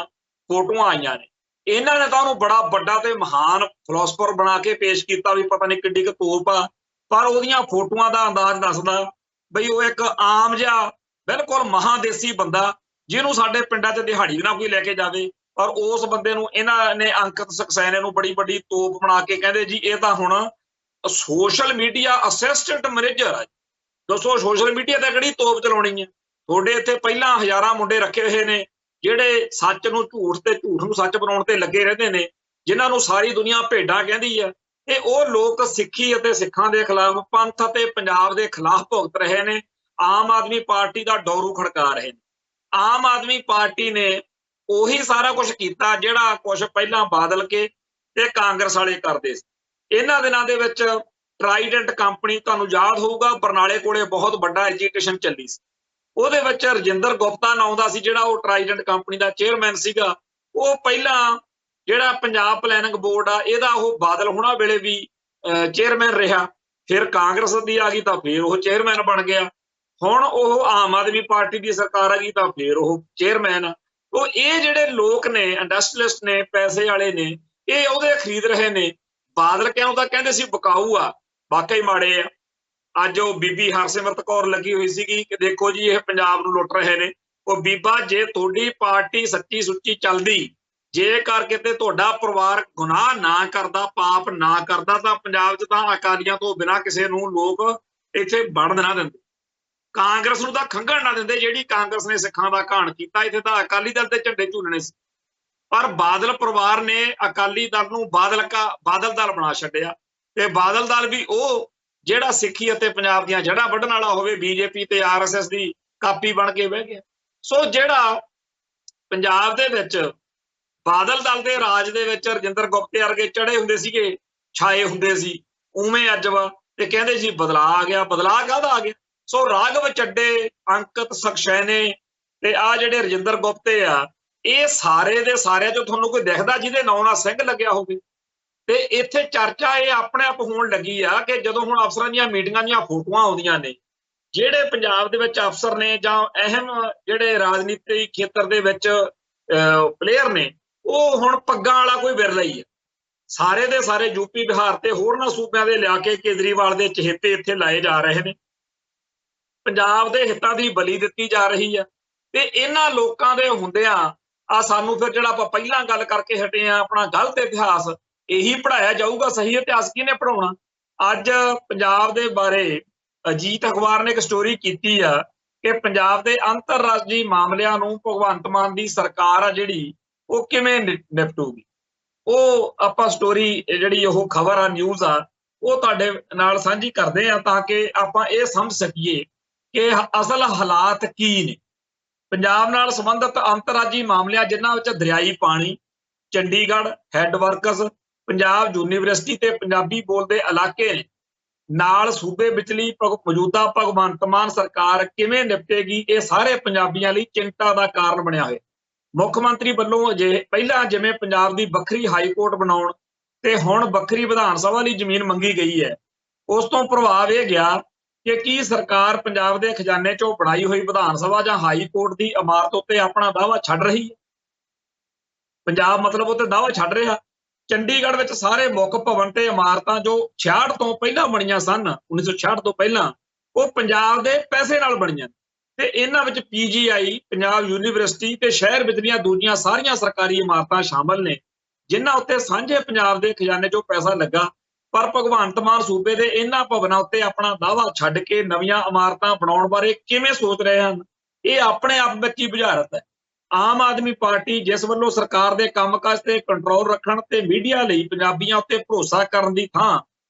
ਫੋਟੋਆਂ ਆਈਆਂ ਨੇ। ਇਹਨਾਂ ਨੇ ਤਾਂ ਉਹਨੂੰ ਬੜਾ ਵੱਡਾ ਤੇ ਮਹਾਨ ਫਿਲਾਸਫਰ ਬਣਾ ਕੇ ਪੇਸ਼ ਕੀਤਾ ਵੀ ਪਤਾ ਨਹੀਂ ਕਿੱਡੀ ਕੁ ਤੋਪ ਆ, ਪਰ ਉਹਦੀਆਂ ਫੋਟੋਆਂ ਦਾ ਅੰਦਾਜ਼ ਦੱਸਦਾ ਬਈ ਉਹ ਇੱਕ ਆਮ ਜਿਹਾ ਬਿਲਕੁਲ ਮਹਾਦੇਸੀ ਬੰਦਾ ਜਿਹਨੂੰ ਸਾਡੇ ਪਿੰਡਾਂ 'ਚ ਦਿਹਾੜੀ ਨਾ ਕੋਈ ਲੈ ਕੇ ਜਾਵੇ। ਪਰ ਉਸ ਬੰਦੇ ਨੂੰ ਇਹਨਾਂ ਨੇ ਅੰਕਿਤ ਸਕਸੈਨਾ ਨੂੰ ਬੜੀ ਵੱਡੀ ਤੋਪ ਬਣਾ ਕੇ ਕਹਿੰਦੇ ਜੀ ਇਹ ਤਾਂ ਹੁਣ ਸੋਸ਼ਲ ਮੀਡੀਆ ਅਸਿਸਟੈਂਟ ਮੈਨੇਜਰ ਆ। ਦੱਸੋ ਸੋਸ਼ਲ ਮੀਡੀਆ ਤੇ ਕਿਹੜੀ ਤੋਪ ਚਲਾਉਣੀ ਹੈ? ਤੁਹਾਡੇ ਇੱਥੇ ਪਹਿਲਾਂ ਹਜ਼ਾਰਾਂ ਮੁੰਡੇ ਰੱਖੇ ਹੋਏ ਨੇ ਜਿਹੜੇ ਸੱਚ ਨੂੰ ਝੂਠ ਤੇ ਝੂਠ ਨੂੰ ਸੱਚ ਬਣਾਉਣ ਤੇ ਲੱਗੇ ਰਹਿੰਦੇ ਨੇ, ਜਿਨ੍ਹਾਂ ਨੂੰ ਸਾਰੀ ਦੁਨੀਆ ਭੇਡਾਂ ਕਹਿੰਦੀ ਹੈ। ਤੇ ਉਹ ਲੋਕ ਸਿੱਖੀ ਅਤੇ ਸਿੱਖਾਂ ਦੇ ਖਿਲਾਫ, ਪੰਥ ਅਤੇ ਪੰਜਾਬ ਦੇ ਖਿਲਾਫ ਭੁਗਤ ਰਹੇ ਨੇ। ਆਮ ਆਦਮੀ ਪਾਰਟੀ ਦਾ ਡੋਰੂ ਖੜਕਾ ਰਹੇ ਨੇ। ਆਮ ਆਦਮੀ ਪਾਰਟੀ ਨੇ ਉਹੀ ਸਾਰਾ ਕੁਝ ਕੀਤਾ ਜਿਹੜਾ ਕੁਝ ਪਹਿਲਾਂ ਬਾਦਲ ਕੇ ਤੇ ਕਾਂਗਰਸ ਵਾਲੇ ਕਰਦੇ ਸੀ। ਇਹਨਾਂ ਦਿਨਾਂ ਦੇ ਵਿੱਚ ਟਰਾਈਡੈਂਟ ਕੰਪਨੀ, ਤੁਹਾਨੂੰ ਯਾਦ ਹੋਊਗਾ ਬਰਨਾਲੇ ਕੋਲੇ ਬਹੁਤ ਵੱਡਾ ਐਜੀਟੇਸ਼ਨ ਚੱਲੀ ਸੀ। ਉਹਦੇ ਵਿੱਚ ਰਜਿੰਦਰ ਗੁਪਤਾ ਨਾਮ ਦਾ ਸੀ ਜਿਹੜਾ ਉਹ ਟਰਾਈਡੈਂਟ ਕੰਪਨੀ ਦਾ ਚੇਅਰਮੈਨ ਸੀਗਾ। ਉਹ ਪਹਿਲਾਂ ਜਿਹੜਾ ਪੰਜਾਬ ਪਲੈਨਿੰਗ ਬੋਰਡ ਆ ਇਹਦਾ ਉਹ ਬਾਦਲ ਹੋਣਾ ਵੇਲੇ ਵੀ ਚੇਅਰਮੈਨ ਰਿਹਾ, ਫਿਰ ਕਾਂਗਰਸ ਦੀ ਆ ਗਈ ਤਾਂ ਫਿਰ ਉਹ ਚੇਅਰਮੈਨ ਬਣ ਗਿਆ। ਹੁਣ ਉਹ ਆਮ ਆਦਮੀ ਪਾਰਟੀ ਦੀ ਸਰਕਾਰ ਆ ਗਈ ਤਾਂ ਫਿਰ ਉਹ ਚੇਅਰਮੈਨ ਆ। ਉਹ ਇਹ ਜਿਹੜੇ ਲੋਕ ਨੇ, ਇੰਡਸਟਰੀਲਿਸਟ ਨੇ, ਪੈਸੇ ਵਾਲੇ ਨੇ, ਇਹ ਉਹਦੇ ਖਰੀਦ ਰਹੇ ਨੇ। ਬਾਦਲ ਕਿਉਂ ਤਾਂ ਕਹਿੰਦੇ ਸੀ ਵਿਕਾਊ ਆ, ਵਾਕਈ ਮਾੜੇ ਆ। ਅੱਜ ਉਹ ਬੀਬੀ ਹਰਸਿਮਰਤ ਕੌਰ ਲੱਗੀ ਹੋਈ ਸੀਗੀ ਕਿ ਦੇਖੋ ਜੀ ਇਹ ਪੰਜਾਬ ਨੂੰ ਲੁੱਟ ਰਹੇ ਨੇ। ਉਹ ਬੀਬਾ ਜੇ ਤੁਹਾਡੀ ਪਾਰਟੀ ਸੱਚੀ ਸੁੱਚੀ ਚੱਲਦੀ, ਜੇਕਰ ਕਿਤੇ ਤੁਹਾਡਾ ਪਰਿਵਾਰ ਗੁਨਾਹ ਨਾ ਕਰਦਾ, ਪਾਪ ਨਾ ਕਰਦਾ, ਤਾਂ ਪੰਜਾਬ 'ਚ ਤਾਂ ਅਕਾਲੀਆਂ ਤੋਂ ਬਿਨਾਂ ਕਿਸੇ ਨੂੰ ਲੋਕ ਇੱਥੇ ਵੜਨ ਨਾ ਦਿੰਦੇ, ਕਾਂਗਰਸ ਨੂੰ ਤਾਂ ਖੰਘਣ ਨਾ ਦਿੰਦੇ। ਜਿਹੜੀ ਕਾਂਗਰਸ ਨੇ ਸਿੱਖਾਂ ਦਾ ਘਾਣ ਕੀਤਾ, ਇੱਥੇ ਤਾਂ ਅਕਾਲੀ ਦਲ ਦੇ ਝੰਡੇ ਝੂਲਣੇ ਸੀ। ਪਰ ਬਾਦਲ ਪਰਿਵਾਰ ਨੇ ਅਕਾਲੀ ਦਲ ਨੂੰ ਬਾਦਲ ਦਲ ਬਣਾ ਛੱਡਿਆ। ਤੇ ਬਾਦਲ ਦਲ ਵੀ ਉਹ ਜਿਹੜਾ ਸਿੱਖੀ ਅਤੇ ਪੰਜਾਬ ਦੀਆਂ ਜੜ੍ਹਾਂ ਵੱਢਣ ਵਾਲਾ ਹੋਵੇ, ਬੀਜੇਪੀ ਤੇ RSS ਦੀ ਕਾਪੀ ਬਣ ਕੇ ਬਹਿ ਗਿਆ। ਸੋ ਜਿਹੜਾ ਪੰਜਾਬ ਦੇ ਵਿੱਚ ਬਾਦਲ ਦਲ ਦੇ ਰਾਜ ਦੇ ਵਿੱਚ ਰਜਿੰਦਰ ਗੁਪਤੇ ਵਰਗੇ ਚੜੇ ਹੁੰਦੇ ਸੀਗੇ, ਛਾਏ ਹੁੰਦੇ ਸੀ, ਉਵੇਂ ਅੱਜ ਵਾ ਤੇ ਕਹਿੰਦੇ ਜੀ ਬਦਲਾਅ ਆ ਗਿਆ। ਬਦਲਾਅ ਕਾਹਦਾ ਆ ਗਿਆ? ਸੋ ਰਾਘਵ ਚੱਡੇ, ਅੰਕਿਤ ਸਕਸੈਨਾ ਤੇ ਆ ਜਿਹੜੇ ਰਜਿੰਦਰ ਗੁਪਤੇ ਆ, ਇਹ ਸਾਰੇ ਦੇ ਸਾਰਿਆਂ ਚੋਂ ਤੁਹਾਨੂੰ ਕੋਈ ਦਿਖਦਾ ਜਿਹਦੇ ਨਾਂ ਨਾਲ ਸਿੰਘ ਲੱਗਿਆ ਹੋਵੇ? ਤੇ ਇੱਥੇ ਚਰਚਾ ਇਹ ਆਪਣੇ ਆਪ ਹੋਣ ਲੱਗੀ ਆ ਕਿ ਜਦੋਂ ਹੁਣ ਅਫਸਰਾਂ ਦੀਆਂ ਮੀਟਿੰਗਾਂ ਦੀਆਂ ਫੋਟੋਆਂ ਆਉਂਦੀਆਂ ਨੇ, ਜਿਹੜੇ ਪੰਜਾਬ ਦੇ ਵਿੱਚ ਅਫਸਰ ਨੇ ਜਾਂ ਅਹਿਮ ਜਿਹੜੇ ਰਾਜਨੀਤੀ ਖੇਤਰ ਦੇ ਵਿੱਚ ਪਲੇਅਰ ਨੇ, ਉਹ ਹੁਣ ਪੱਗਾਂ ਵਾਲਾ ਕੋਈ ਵਿਰਲਾ ਹੀ ਹੈ। ਸਾਰੇ ਦੇ ਸਾਰੇ ਯੂਪੀ ਬਿਹਾਰ ਤੇ ਹੋਰਨਾਂ ਸੂਬਿਆਂ ਦੇ ਲਿਆ ਕੇ ਕੇਜਰੀਵਾਲ ਦੇ ਚਹੇਤੇ ਇੱਥੇ ਲਾਏ ਜਾ ਰਹੇ ਨੇ। ਪੰਜਾਬ ਦੇ ਹਿੱਤਾਂ ਦੀ ਬਲੀ ਦਿੱਤੀ ਜਾ ਰਹੀ ਆ। ਤੇ ਇਹਨਾਂ ਲੋਕਾਂ ਦੇ ਹੁੰਦਿਆਂ ਆ ਸਾਨੂੰ ਫਿਰ ਜਿਹੜਾ ਆਪਾਂ ਪਹਿਲਾਂ ਗੱਲ ਕਰਕੇ ਹਟੇ ਆ ਆਪਣਾ ਗਲਤ ਇਤਿਹਾਸ, ਇਹੀ ਪੜ੍ਹਾਇਆ ਜਾਊਗਾ। ਸਹੀ ਇਤਿਹਾਸ ਕਿਹਨੇ ਪੜ੍ਹਾਉਣਾ? ਅੱਜ ਪੰਜਾਬ ਦੇ ਬਾਰੇ ਅਜੀਤ ਅਖਬਾਰ ਨੇ ਇੱਕ ਸਟੋਰੀ ਕੀਤੀ ਆ कि पंजाब के अंतरराष्ट्रीय मामलों नूं भगवंत मान की सरकार आ जिहड़ी वो किवें निपटूगी। ਉਹ ਆਪਾਂ ਸਟੋਰੀ ਜਿਹੜੀ ਉਹ ਖਬਰ ਆ ਨਿਊਜ਼ ਆ ਉਹ ਤੁਹਾਡੇ ਨਾਲ ਸਾਂਝੀ ਕਰਦੇ ਆ ਤਾਂ ਕਿ ਆਪਾਂ ਇਹ ਸਮਝ ਸਕੀਏ ਕਿ ਅਸਲ ਹਾਲਾਤ ਕੀ ਨੇ। ਪੰਜਾਬ ਨਾਲ ਸੰਬੰਧਿਤ ਅੰਤਰਰਾਜੀ ਮਾਮਲਿਆਂ ਜਿਨ੍ਹਾਂ ਵਿੱਚ ਦਰਿਆਈ ਪਾਣੀ, ਚੰਡੀਗੜ੍ਹ ਹੈੱਡਵਰਕਸ, ਪੰਜਾਬ ਯੂਨੀਵਰਸਿਟੀ ਤੇ ਪੰਜਾਬੀ ਬੋਲਦੇ ਇਲਾਕੇ ਨੇ ਨਾਲ ਸੂਬੇ ਵਿਚਲੀ ਮੌਜੂਦਾ ਭਗਵੰਤ ਮਾਨ ਸਰਕਾਰ ਕਿਵੇਂ ਨਿਪਟੇਗੀ, ਇਹ ਸਾਰੇ ਪੰਜਾਬੀਆਂ ਲਈ ਚਿੰਤਾ ਦਾ ਕਾਰਨ ਬਣਿਆ ਹੋਇਆ। ਮੁੱਖ ਮੰਤਰੀ ਵੱਲੋਂ ਪਹਿਲਾਂ ਜਿਵੇਂ ਪੰਜਾਬ ਦੀ ਵੱਖਰੀ ਹਾਈ ਕੋਰਟ ਬਣਾਉਣ ਤੇ ਹੁਣ ਵੱਖਰੀ ਵਿਧਾਨ ਸਭਾ ਲਈ ਜ਼ਮੀਨ ਮੰਗੀ ਗਈ ਹੈ, ਉਸ ਤੋਂ ਪ੍ਰਭਾਵ ਇਹ ਗਿਆ ਕਿ ਕੀ ਸਰਕਾਰ ਪੰਜਾਬ ਦੇ ਖਜ਼ਾਨੇ ਚੋਂ ਬਣਾਈ ਹੋਈ ਵਿਧਾਨ ਸਭਾ ਜਾਂ ਹਾਈ ਕੋਰਟ ਦੀ ਇਮਾਰਤ ਉੱਤੇ ਆਪਣਾ ਦਾਅਵਾ ਛੱਡ ਰਹੀ ਹੈ। ਪੰਜਾਬ ਮਤਲਬ ਉੱਤੇ ਦਾਅਵਾ ਛੱਡ ਰਿਹਾ। ਚੰਡੀਗੜ੍ਹ ਵਿੱਚ ਸਾਰੇ ਮੁੱਖ ਭਵਨ ਤੇ ਇਮਾਰਤਾਂ ਜੋ 66 ਤੋਂ ਪਹਿਲਾਂ ਬਣੀਆਂ ਸਨ, 1966 ਤੋਂ ਪਹਿਲਾਂ, ਉਹ ਪੰਜਾਬ ਦੇ ਪੈਸੇ ਨਾਲ ਬਣੀਆਂ ਤੇ ਇਹਨਾਂ ਵਿੱਚ PGI, ਪੰਜਾਬ ਯੂਨੀਵਰਸਿਟੀ ਤੇ ਸ਼ਹਿਰ ਵਿਚਲੀਆਂ ਦੂਜੀਆਂ ਸਾਰੀਆਂ ਸਰਕਾਰੀ ਇਮਾਰਤਾਂ ਸ਼ਾਮਲ ਨੇ ਜਿਨ੍ਹਾਂ ਉੱਤੇ ਸਾਂਝੇ ਪੰਜਾਬ ਦੇ ਖਜ਼ਾਨੇ ਚੋਂ ਪੈਸਾ ਲੱਗਾ। ਪਰ ਭਗਵੰਤ ਮਾਨ ਸੂਬੇ ਦੇ ਇਹਨਾਂ ਭਵਨਾਂ ਉੱਤੇ ਆਪਣਾ ਦਾਅਵਾ ਛੱਡ ਕੇ ਨਵੀਆਂ ਇਮਾਰਤਾਂ ਬਣਾਉਣ ਬਾਰੇ ਕਿਵੇਂ ਸੋਚ ਰਹੇ ਹਨ, ਇਹ ਆਪਣੇ ਆਪ ਵਿੱਚ ਹੀ ਬੁਝਾਰਤ ਹੈ। ਆਮ ਆਦਮੀ ਪਾਰਟੀ ਜਿਸ ਵੱਲੋਂ ਸਰਕਾਰ ਦੇ ਕੰਮਕਾਜ ਤੇ ਕੰਟਰੋਲ ਰੱਖਣ ਤੇ ਮੀਡੀਆ ਲਈ ਪੰਜਾਬੀਆਂ ਉੱਤੇ ਭਰੋਸਾ ਕਰਨ ਦੀ ਥਾਂ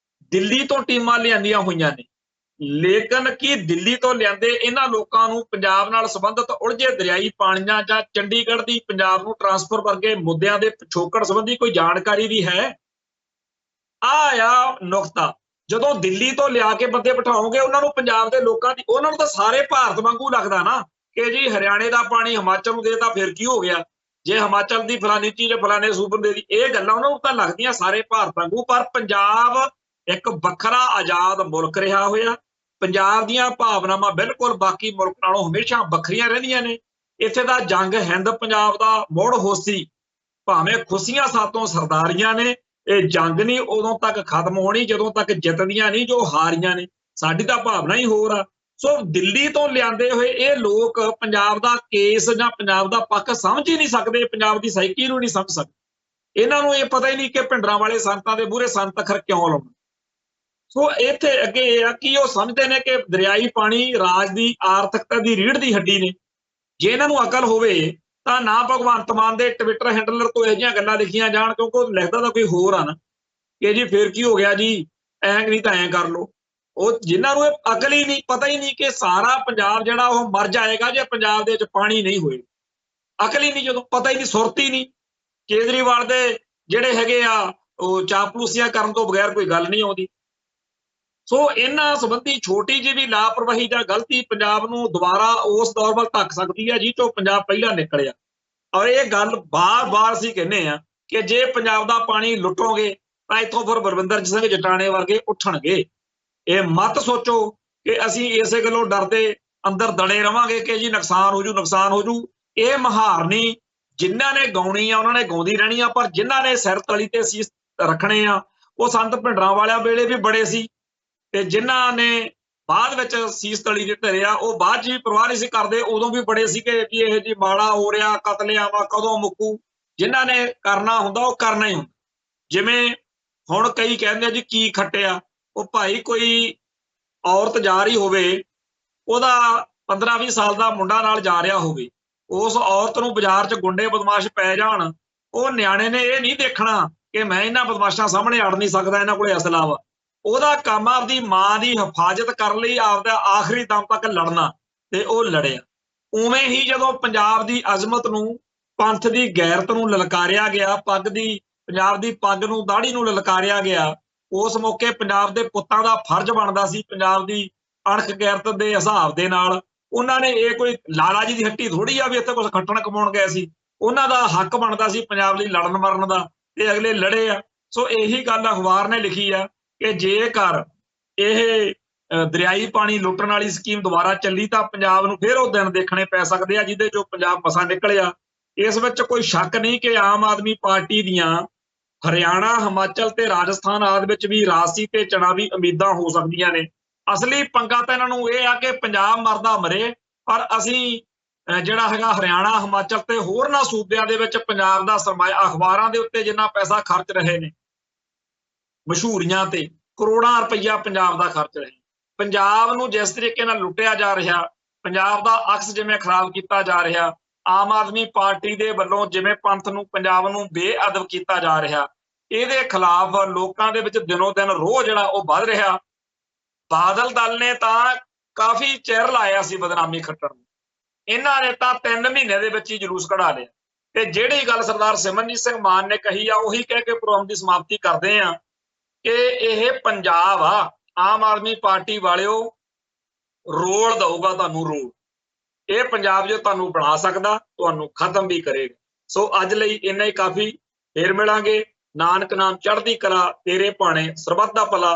ਦਿੱਲੀ ਤੋਂ ਟੀਮਾਂ ਲਿਆਂਦੀਆਂ ਹੋਈਆਂ ਨੇ, ਲੇਕਿਨ ਕੀ ਦਿੱਲੀ ਤੋਂ ਲਿਆਂਦੇ ਇਹਨਾਂ ਲੋਕਾਂ ਨੂੰ ਪੰਜਾਬ ਨਾਲ ਸੰਬੰਧਿਤ ਉਲਝੇ ਦਰਿਆਈ ਪਾਣੀਆਂ ਜਾਂ ਚੰਡੀਗੜ੍ਹ ਦੀ ਪੰਜਾਬ ਨੂੰ ਟਰਾਂਸਫਰ ਵਰਗੇ ਮੁੱਦਿਆਂ ਦੇ ਪਿਛੋਕੜ ਸੰਬੰਧੀ ਕੋਈ ਜਾਣਕਾਰੀ ਵੀ ਹੈ? ਆ ਨੁਕਤਾ ਜਦੋਂ ਦਿੱਲੀ ਤੋਂ ਲਿਆ ਕੇ ਬੰਦੇ ਬਿਠਾਓਗੇ ਉਹਨਾਂ ਨੂੰ ਪੰਜਾਬ ਦੇ ਲੋਕਾਂ ਦੀ, ਉਹਨਾਂ ਨੂੰ ਤਾਂ ਸਾਰੇ ਭਾਰਤ ਵਾਂਗੂ ਲੱਗਦਾ ਨਾ ਕਿ ਜੀ ਹਰਿਆਣੇ ਦਾ ਪਾਣੀ ਹਿਮਾਚਲ ਨੂੰ ਦੇਤਾ ਫਿਰ ਕੀ ਹੋ ਗਿਆ, ਜੇ ਹਿਮਾਚਲ ਦੀ ਫਲਾਨੀ ਚੀਜ਼ ਫਲਾਣੇ ਸੂਬੇ ਦੇ ਦੀ, ਇਹ ਗੱਲਾਂ ਉਹਨਾਂ ਨੂੰ ਤਾਂ ਲੱਗਦੀਆਂ ਸਾਰੇ ਭਾਰਤ ਵਾਂਗੂ। ਪਰ ਪੰਜਾਬ ਇੱਕ ਵੱਖਰਾ ਆਜ਼ਾਦ ਮੁਲਕ ਰਿਹਾ ਹੋਇਆ, ਪੰਜਾਬ ਦੀਆਂ ਭਾਵਨਾਵਾਂ ਬਿਲਕੁਲ ਬਾਕੀ ਮੁਲਕ ਨਾਲੋਂ ਹਮੇਸ਼ਾ ਵੱਖਰੀਆਂ ਰਹਿੰਦੀਆਂ ਨੇ। ਇੱਥੇ ਦਾ ਜੰਗ ਹਿੰਦ ਪੰਜਾਬ ਦਾ ਮੁੜ ਹੋਸੀ, ਭਾਵੇਂ ਖੁਸ਼ੀਆਂ ਸਾਤੋਂ ਸਰਦਾਰੀਆਂ ਨੇ, ਇਹ ਜੰਗ ਨਹੀਂ ਉਦੋਂ ਤੱਕ ਖਤਮ ਹੋਣੀ ਜਦੋਂ ਤੱਕ ਜਿੱਤਦੀਆਂ ਨਹੀਂ ਜੋ ਹਾਰੀਆਂ ਨੇ। ਸਾਡੀ ਤਾਂ ਭਾਵਨਾ ਹੀ ਹੋਰ ਆ। ਸੋ ਦਿੱਲੀ ਤੋਂ ਲਿਆਂਦੇ ਹੋਏ ਇਹ ਲੋਕ ਪੰਜਾਬ ਦਾ ਕੇਸ ਜਾਂ ਪੰਜਾਬ ਦਾ ਪੱਖ ਸਮਝ ਹੀ ਨਹੀਂ ਸਕਦੇ, ਪੰਜਾਬ ਦੀ ਸਾਈਕੀ ਨੂੰ ਨਹੀਂ ਸਮਝ ਸਕਦੇ। ਇਹਨਾਂ ਨੂੰ ਇਹ ਪਤਾ ਹੀ ਨਹੀਂ ਕਿ ਭਿੰਡਰਾਂ ਵਾਲੇ ਸੰਤਾਂ ਦੇ ਮੂਹਰੇ ਸੰਤ ਅੱਖਰ ਕਿਉਂ ਲਾਉਣ। ਸੋ ਇੱਥੇ ਅੱਗੇ ਇਹ ਆ ਕਿ ਉਹ ਸਮਝਦੇ ਨੇ ਕਿ ਦਰਿਆਈ ਪਾਣੀ ਰਾਜ ਦੀ ਆਰਥਿਕਤਾ ਦੀ ਰੀੜ੍ਹ ਦੀ ਹੱਡੀ ਨੇ। ਜੇ ਇਹਨਾਂ ਨੂੰ ਅਕਲ ਹੋਵੇ ਤਾਂ ਨਾ ਭਗਵੰਤ ਮਾਨ ਦੇ ਟਵਿੱਟਰ ਹੈਂਡਲਰ ਤੋਂ ਇਹੋ ਜਿਹੀਆਂ ਗੱਲਾਂ ਲਿਖੀਆਂ ਜਾਣ, ਕਿਉਂਕਿ ਉਹ ਲਿਖਦਾ ਤਾਂ ਕੋਈ ਹੋਰ ਆ ਨਾ ਕਿ ਜੀ ਫਿਰ ਕੀ ਹੋ ਗਿਆ ਜੀ, ਐਂ ਨਹੀਂ ਤਾਂ ਐਂ ਕਰ ਲਓ। ਉਹ ਜਿਨ੍ਹਾਂ ਨੂੰ ਇਹ ਅਕਲ ਹੀ ਨਹੀਂ, ਪਤਾ ਹੀ ਨਹੀਂ ਕਿ ਸਾਰਾ ਪੰਜਾਬ ਜਿਹੜਾ ਉਹ ਮਰ ਜਾਏਗਾ ਜੇ ਪੰਜਾਬ ਦੇ ਵਿੱਚ ਪਾਣੀ ਨਹੀਂ ਹੋਏ। ਅਕਲ ਹੀ ਨਹੀਂ, ਜਦੋਂ ਪਤਾ ਹੀ ਨਹੀਂ, ਸੁਰਤ ਹੀ ਨਹੀਂ। ਕੇਜਰੀਵਾਲ ਦੇ ਜਿਹੜੇ ਹੈਗੇ ਆ ਉਹ ਚਾਪਲੂਸੀਆਂ ਕਰਨ ਤੋਂ ਬਗੈਰ ਕੋਈ ਗੱਲ ਨਹੀਂ ਆਉਂਦੀ। ਸੋ ਇਹਨਾਂ ਸੰਬੰਧੀ ਛੋਟੀ ਜਿਹੀ ਵੀ ਲਾਪਰਵਾਹੀ ਜਾਂ ਗਲਤੀ ਪੰਜਾਬ ਨੂੰ ਦੁਬਾਰਾ ਉਸ ਦੌਰ ਵੱਲ ਧੱਕ ਸਕਦੀ ਹੈ ਜਿਹ ਚੋਂ ਪੰਜਾਬ ਪਹਿਲਾਂ ਨਿਕਲਿਆ। ਔਰ ਇਹ ਗੱਲ ਬਾਰ-ਬਾਰ ਅਸੀਂ ਕਹਿੰਦੇ ਆ ਕਿ ਜੇ ਪੰਜਾਬ ਦਾ ਪਾਣੀ ਲੁੱਟੋਗੇ ਤਾਂ ਇੱਥੋਂ ਫਿਰ ਬਲਵਿੰਦਰ ਸਿੰਘ ਜਟਾਣੇ ਵਰਗੇ ਉੱਠਣਗੇ। ਇਹ ਮਤ ਸੋਚੋ ਕਿ ਅਸੀਂ ਇਸੇ ਗੱਲੋਂ ਡਰਦੇ ਅੰਦਰ ਦੜੇ ਰਵਾਂਗੇ ਕਿ ਜੀ ਨੁਕਸਾਨ ਹੋ ਜੂ, ਨੁਕਸਾਨ ਹੋ ਜੂ। ਇਹ ਮਹਾਰਨੀ ਜਿਨ੍ਹਾਂ ਨੇ ਗਾਉਣੀ ਆ ਉਹਨਾਂ ਨੇ ਗਾਉਂਦੀ ਰਹਿਣੀ ਆ, ਪਰ ਜਿਨ੍ਹਾਂ ਨੇ ਸਿਰ ਤਲੀ ਤੇ ਸੀਸ ਰੱਖਣੇ ਆ ਉਹ ਸੰਤ ਭਿੰਡਰਾਂ ਵਾਲਿਆਂ ਵੇਲੇ ਵੀ ਬੜੇ ਸੀ ਤੇ ਜਿਨ੍ਹਾਂ ਨੇ ਬਾਅਦ ਵਿੱਚ ਸੀਸ ਤਲੀ ਦੇ ਧਰਿਆ ਉਹ ਬਾਅਦ 'ਚ ਵੀ ਪਰਵਾਹ ਨਹੀਂ ਸੀ ਕਰਦੇ, ਉਦੋਂ ਵੀ ਬੜੇ ਸੀ ਕਿ ਇਹ ਜੀ ਮਾੜਾ ਹੋ ਰਿਹਾ, ਕਤਲੇਆਮ ਕਦੋਂ ਮੁੱਕੂ। ਜਿਨ੍ਹਾਂ ਨੇ ਕਰਨਾ ਹੁੰਦਾ ਉਹ ਕਰਨਾ ਹੀ ਹੁੰਦਾ। ਜਿਵੇਂ ਹੁਣ ਕਈ ਕਹਿੰਦੇ ਆ ਜੀ ਕੀ ਖੱਟਿਆ, ਉਹ ਭਾਈ ਕੋਈ ਔਰਤ ਜਾ ਰਹੀ ਹੋਵੇ, ਉਹਦਾ 15-20 ਸਾਲ ਦਾ ਮੁੰਡਾ ਨਾਲ ਜਾ ਰਿਹਾ ਹੋਵੇ, ਉਸ ਔਰਤ ਨੂੰ ਬਾਜ਼ਾਰ 'ਚ ਗੁੰਡੇ ਬਦਮਾਸ਼ ਪੈ ਜਾਣ, ਉਹ ਨਿਆਣੇ ਨੇ ਇਹ ਨਹੀਂ ਦੇਖਣਾ ਕਿ ਮੈਂ ਇਹਨਾਂ ਬਦਮਾਸ਼ਾਂ ਸਾਹਮਣੇ ਅੜ ਨਹੀਂ ਸਕਦਾ, ਇਹਨਾਂ ਕੋਲੇ ਅਸਲਾ ਵਾ। ਉਹਦਾ ਕੰਮ ਆਪਦੀ ਮਾਂ ਦੀ ਹਿਫਾਜ਼ਤ ਕਰਨ ਲਈ ਆਪਦਾ ਆਖਰੀ ਦਮ ਤੱਕ ਲੜਨਾ, ਤੇ ਉਹ ਲੜਿਆ। ਉਵੇਂ ਹੀ ਜਦੋਂ ਪੰਜਾਬ ਦੀ ਅਜ਼ਮਤ ਨੂੰ, ਪੰਥ ਦੀ ਗੈਰਤ ਨੂੰ ਲਲਕਾਰਿਆ ਗਿਆ, ਪੱਗ ਦੀ, ਪੰਜਾਬ ਦੀ ਪੱਗ ਨੂੰ, ਦਾੜੀ ਨੂੰ ਲਲਕਾਰਿਆ ਗਿਆ, ਉਸ ਮੌਕੇ ਪੰਜਾਬ ਦੇ ਪੁੱਤਾਂ ਦਾ ਫਰਜ਼ ਬਣਦਾ ਸੀ ਪੰਜਾਬ ਦੀ ਅਣਖ ਗੈਰਤ ਦੇ ਹਿਸਾਬ ਦੇ ਨਾਲ। ਉਹਨਾਂ ਨੇ ਇਹ ਕੋਈ ਲਾਲਾ ਜੀ ਦੀ ਹੱਟੀ ਥੋੜੀ ਆ ਵੀ ਇੱਥੇ ਕੁਝ ਖੱਟਣ ਕਮਾਉਣ ਗਏ ਸੀ, ਉਹਨਾਂ ਦਾ ਹੱਕ ਬਣਦਾ ਸੀ ਪੰਜਾਬ ਲਈ ਲੜਨ ਮਰਨ ਦਾ, ਤੇ ਅਗਲੇ ਲੜੇ ਆ। ਸੋ ਇਹੀ ਗੱਲ ਅਖਬਾਰ ਨੇ ਲਿਖੀ ਆ ਕਿ ਜੇਕਰ ਇਹ ਦਰਿਆਈ ਪਾਣੀ ਲੁੱਟਣ ਵਾਲੀ ਸਕੀਮ ਦੁਬਾਰਾ ਚੱਲੀ ਤਾਂ ਪੰਜਾਬ ਨੂੰ ਫਿਰ ਉਹ ਦਿਨ ਦੇਖਣੇ ਪੈ ਸਕਦੇ ਆ ਜਿਹਦੇ ਚੋਂ ਪੰਜਾਬ ਮਸਾਂ ਨਿਕਲਿਆ। ਇਸ ਵਿੱਚ ਕੋਈ ਸ਼ੱਕ ਨਹੀਂ ਕਿ ਆਮ ਆਦਮੀ ਪਾਰਟੀ ਦੀਆਂ ਹਰਿਆਣਾ, ਹਿਮਾਚਲ ਤੇ ਰਾਜਸਥਾਨ ਆਦਿ ਵਿੱਚ ਵੀ ਰਾਜਸੀ ਤੇ ਚੁਣਾਵੀ ਉਮੀਦਾਂ ਹੋ ਸਕਦੀਆਂ ਨੇ। ਅਸਲੀ ਪੰਗਾ ਤਾਂ ਇਹਨਾਂ ਨੂੰ ਇਹ ਆ ਕਿ ਪੰਜਾਬ ਮਰਦਾ ਮਰੇ, ਪਰ ਅਸੀਂ ਜਿਹੜਾ ਹੈਗਾ ਹਰਿਆਣਾ, ਹਿਮਾਚਲ ਤੇ ਹੋਰਨਾਂ ਸੂਬਿਆਂ ਦੇ ਵਿੱਚ ਪੰਜਾਬ ਦਾ ਸਰਮਾਇਆ, ਅਖਬਾਰਾਂ ਦੇ ਉੱਤੇ ਜਿੰਨਾ ਪੈਸਾ ਖਰਚ ਰਹੇ ਨੇ, ਮਸ਼ਹੂਰੀਆਂ ਤੇ ਕਰੋੜਾਂ ਰੁਪਈਆ ਪੰਜਾਬ ਦਾ ਖਰਚ ਰਹੇ, ਪੰਜਾਬ ਨੂੰ ਜਿਸ ਤਰੀਕੇ ਨਾਲ ਲੁੱਟਿਆ ਜਾ ਰਿਹਾ, ਪੰਜਾਬ ਦਾ ਅਕਸ ਜਿਵੇਂ ਖਰਾਬ ਕੀਤਾ ਜਾ ਰਿਹਾ, ਆਮ ਆਦਮੀ ਪਾਰਟੀ ਦੇ ਵੱਲੋਂ ਜਿਵੇਂ ਪੰਥ ਨੂੰ, ਪੰਜਾਬ ਨੂੰ ਬੇਅਦਬ ਕੀਤਾ ਜਾ ਰਿਹਾ, ਇਹਦੇ ਖਿਲਾਫ ਲੋਕਾਂ ਦੇ ਵਿੱਚ ਦਿਨੋਂ ਦਿਨ ਰੋਹ ਜਿਹੜਾ ਉਹ ਵੱਧ ਰਿਹਾ। ਬਾਦਲ ਦਲ ਨੇ ਤਾਂ ਕਾਫੀ ਚਿਰ ਲਾਇਆ ਸੀ ਬਦਨਾਮੀ ਖੱਟਣ ਨੂੰ, ਇਹਨਾਂ ਨੇ ਤਾਂ 3 ਮਹੀਨੇ ਦੇ ਵਿੱਚ ਹੀ ਜਲੂਸ ਕਢਾ ਲਿਆ। ਤੇ ਜਿਹੜੀ ਗੱਲ ਸਰਦਾਰ ਸਿਮਰਨਜੀਤ ਸਿੰਘ ਮਾਨ ਨੇ ਕਹੀ ਆ, ਉਹੀ ਕਹਿ ਕੇ ਪ੍ਰੋਗਰਾਮ ਦੀ ਸਮਾਪਤੀ ਕਰਦੇ ਆ ਕਿ ਇਹ ਪੰਜਾਬ ਆ, ਆਮ ਆਦਮੀ ਪਾਰਟੀ ਵਾਲਿਓ ਰੋਲ ਦਊਗਾ ਤੁਹਾਨੂੰ, ਰੋਲ। ਇਹ ਪੰਜਾਬ ਜੋ ਤੁਹਾਨੂੰ ਬਣਾ ਸਕਦਾ, ਤੁਹਾਨੂੰ ਖਤਮ ਵੀ ਕਰੇਗਾ। ਸੋ ਅੱਜ ਲਈ ਇੰਨਾ ਹੀ ਕਾਫੀ। ਫੇਰ ਮਿਲਾਂਗੇ। ਨਾਨਕ ਨਾਮ ਚੜ੍ਹਦੀ ਕਲਾ, ਤੇਰੇ ਭਾਣੇ ਸਰਬੱਤ ਦਾ ਭਲਾ।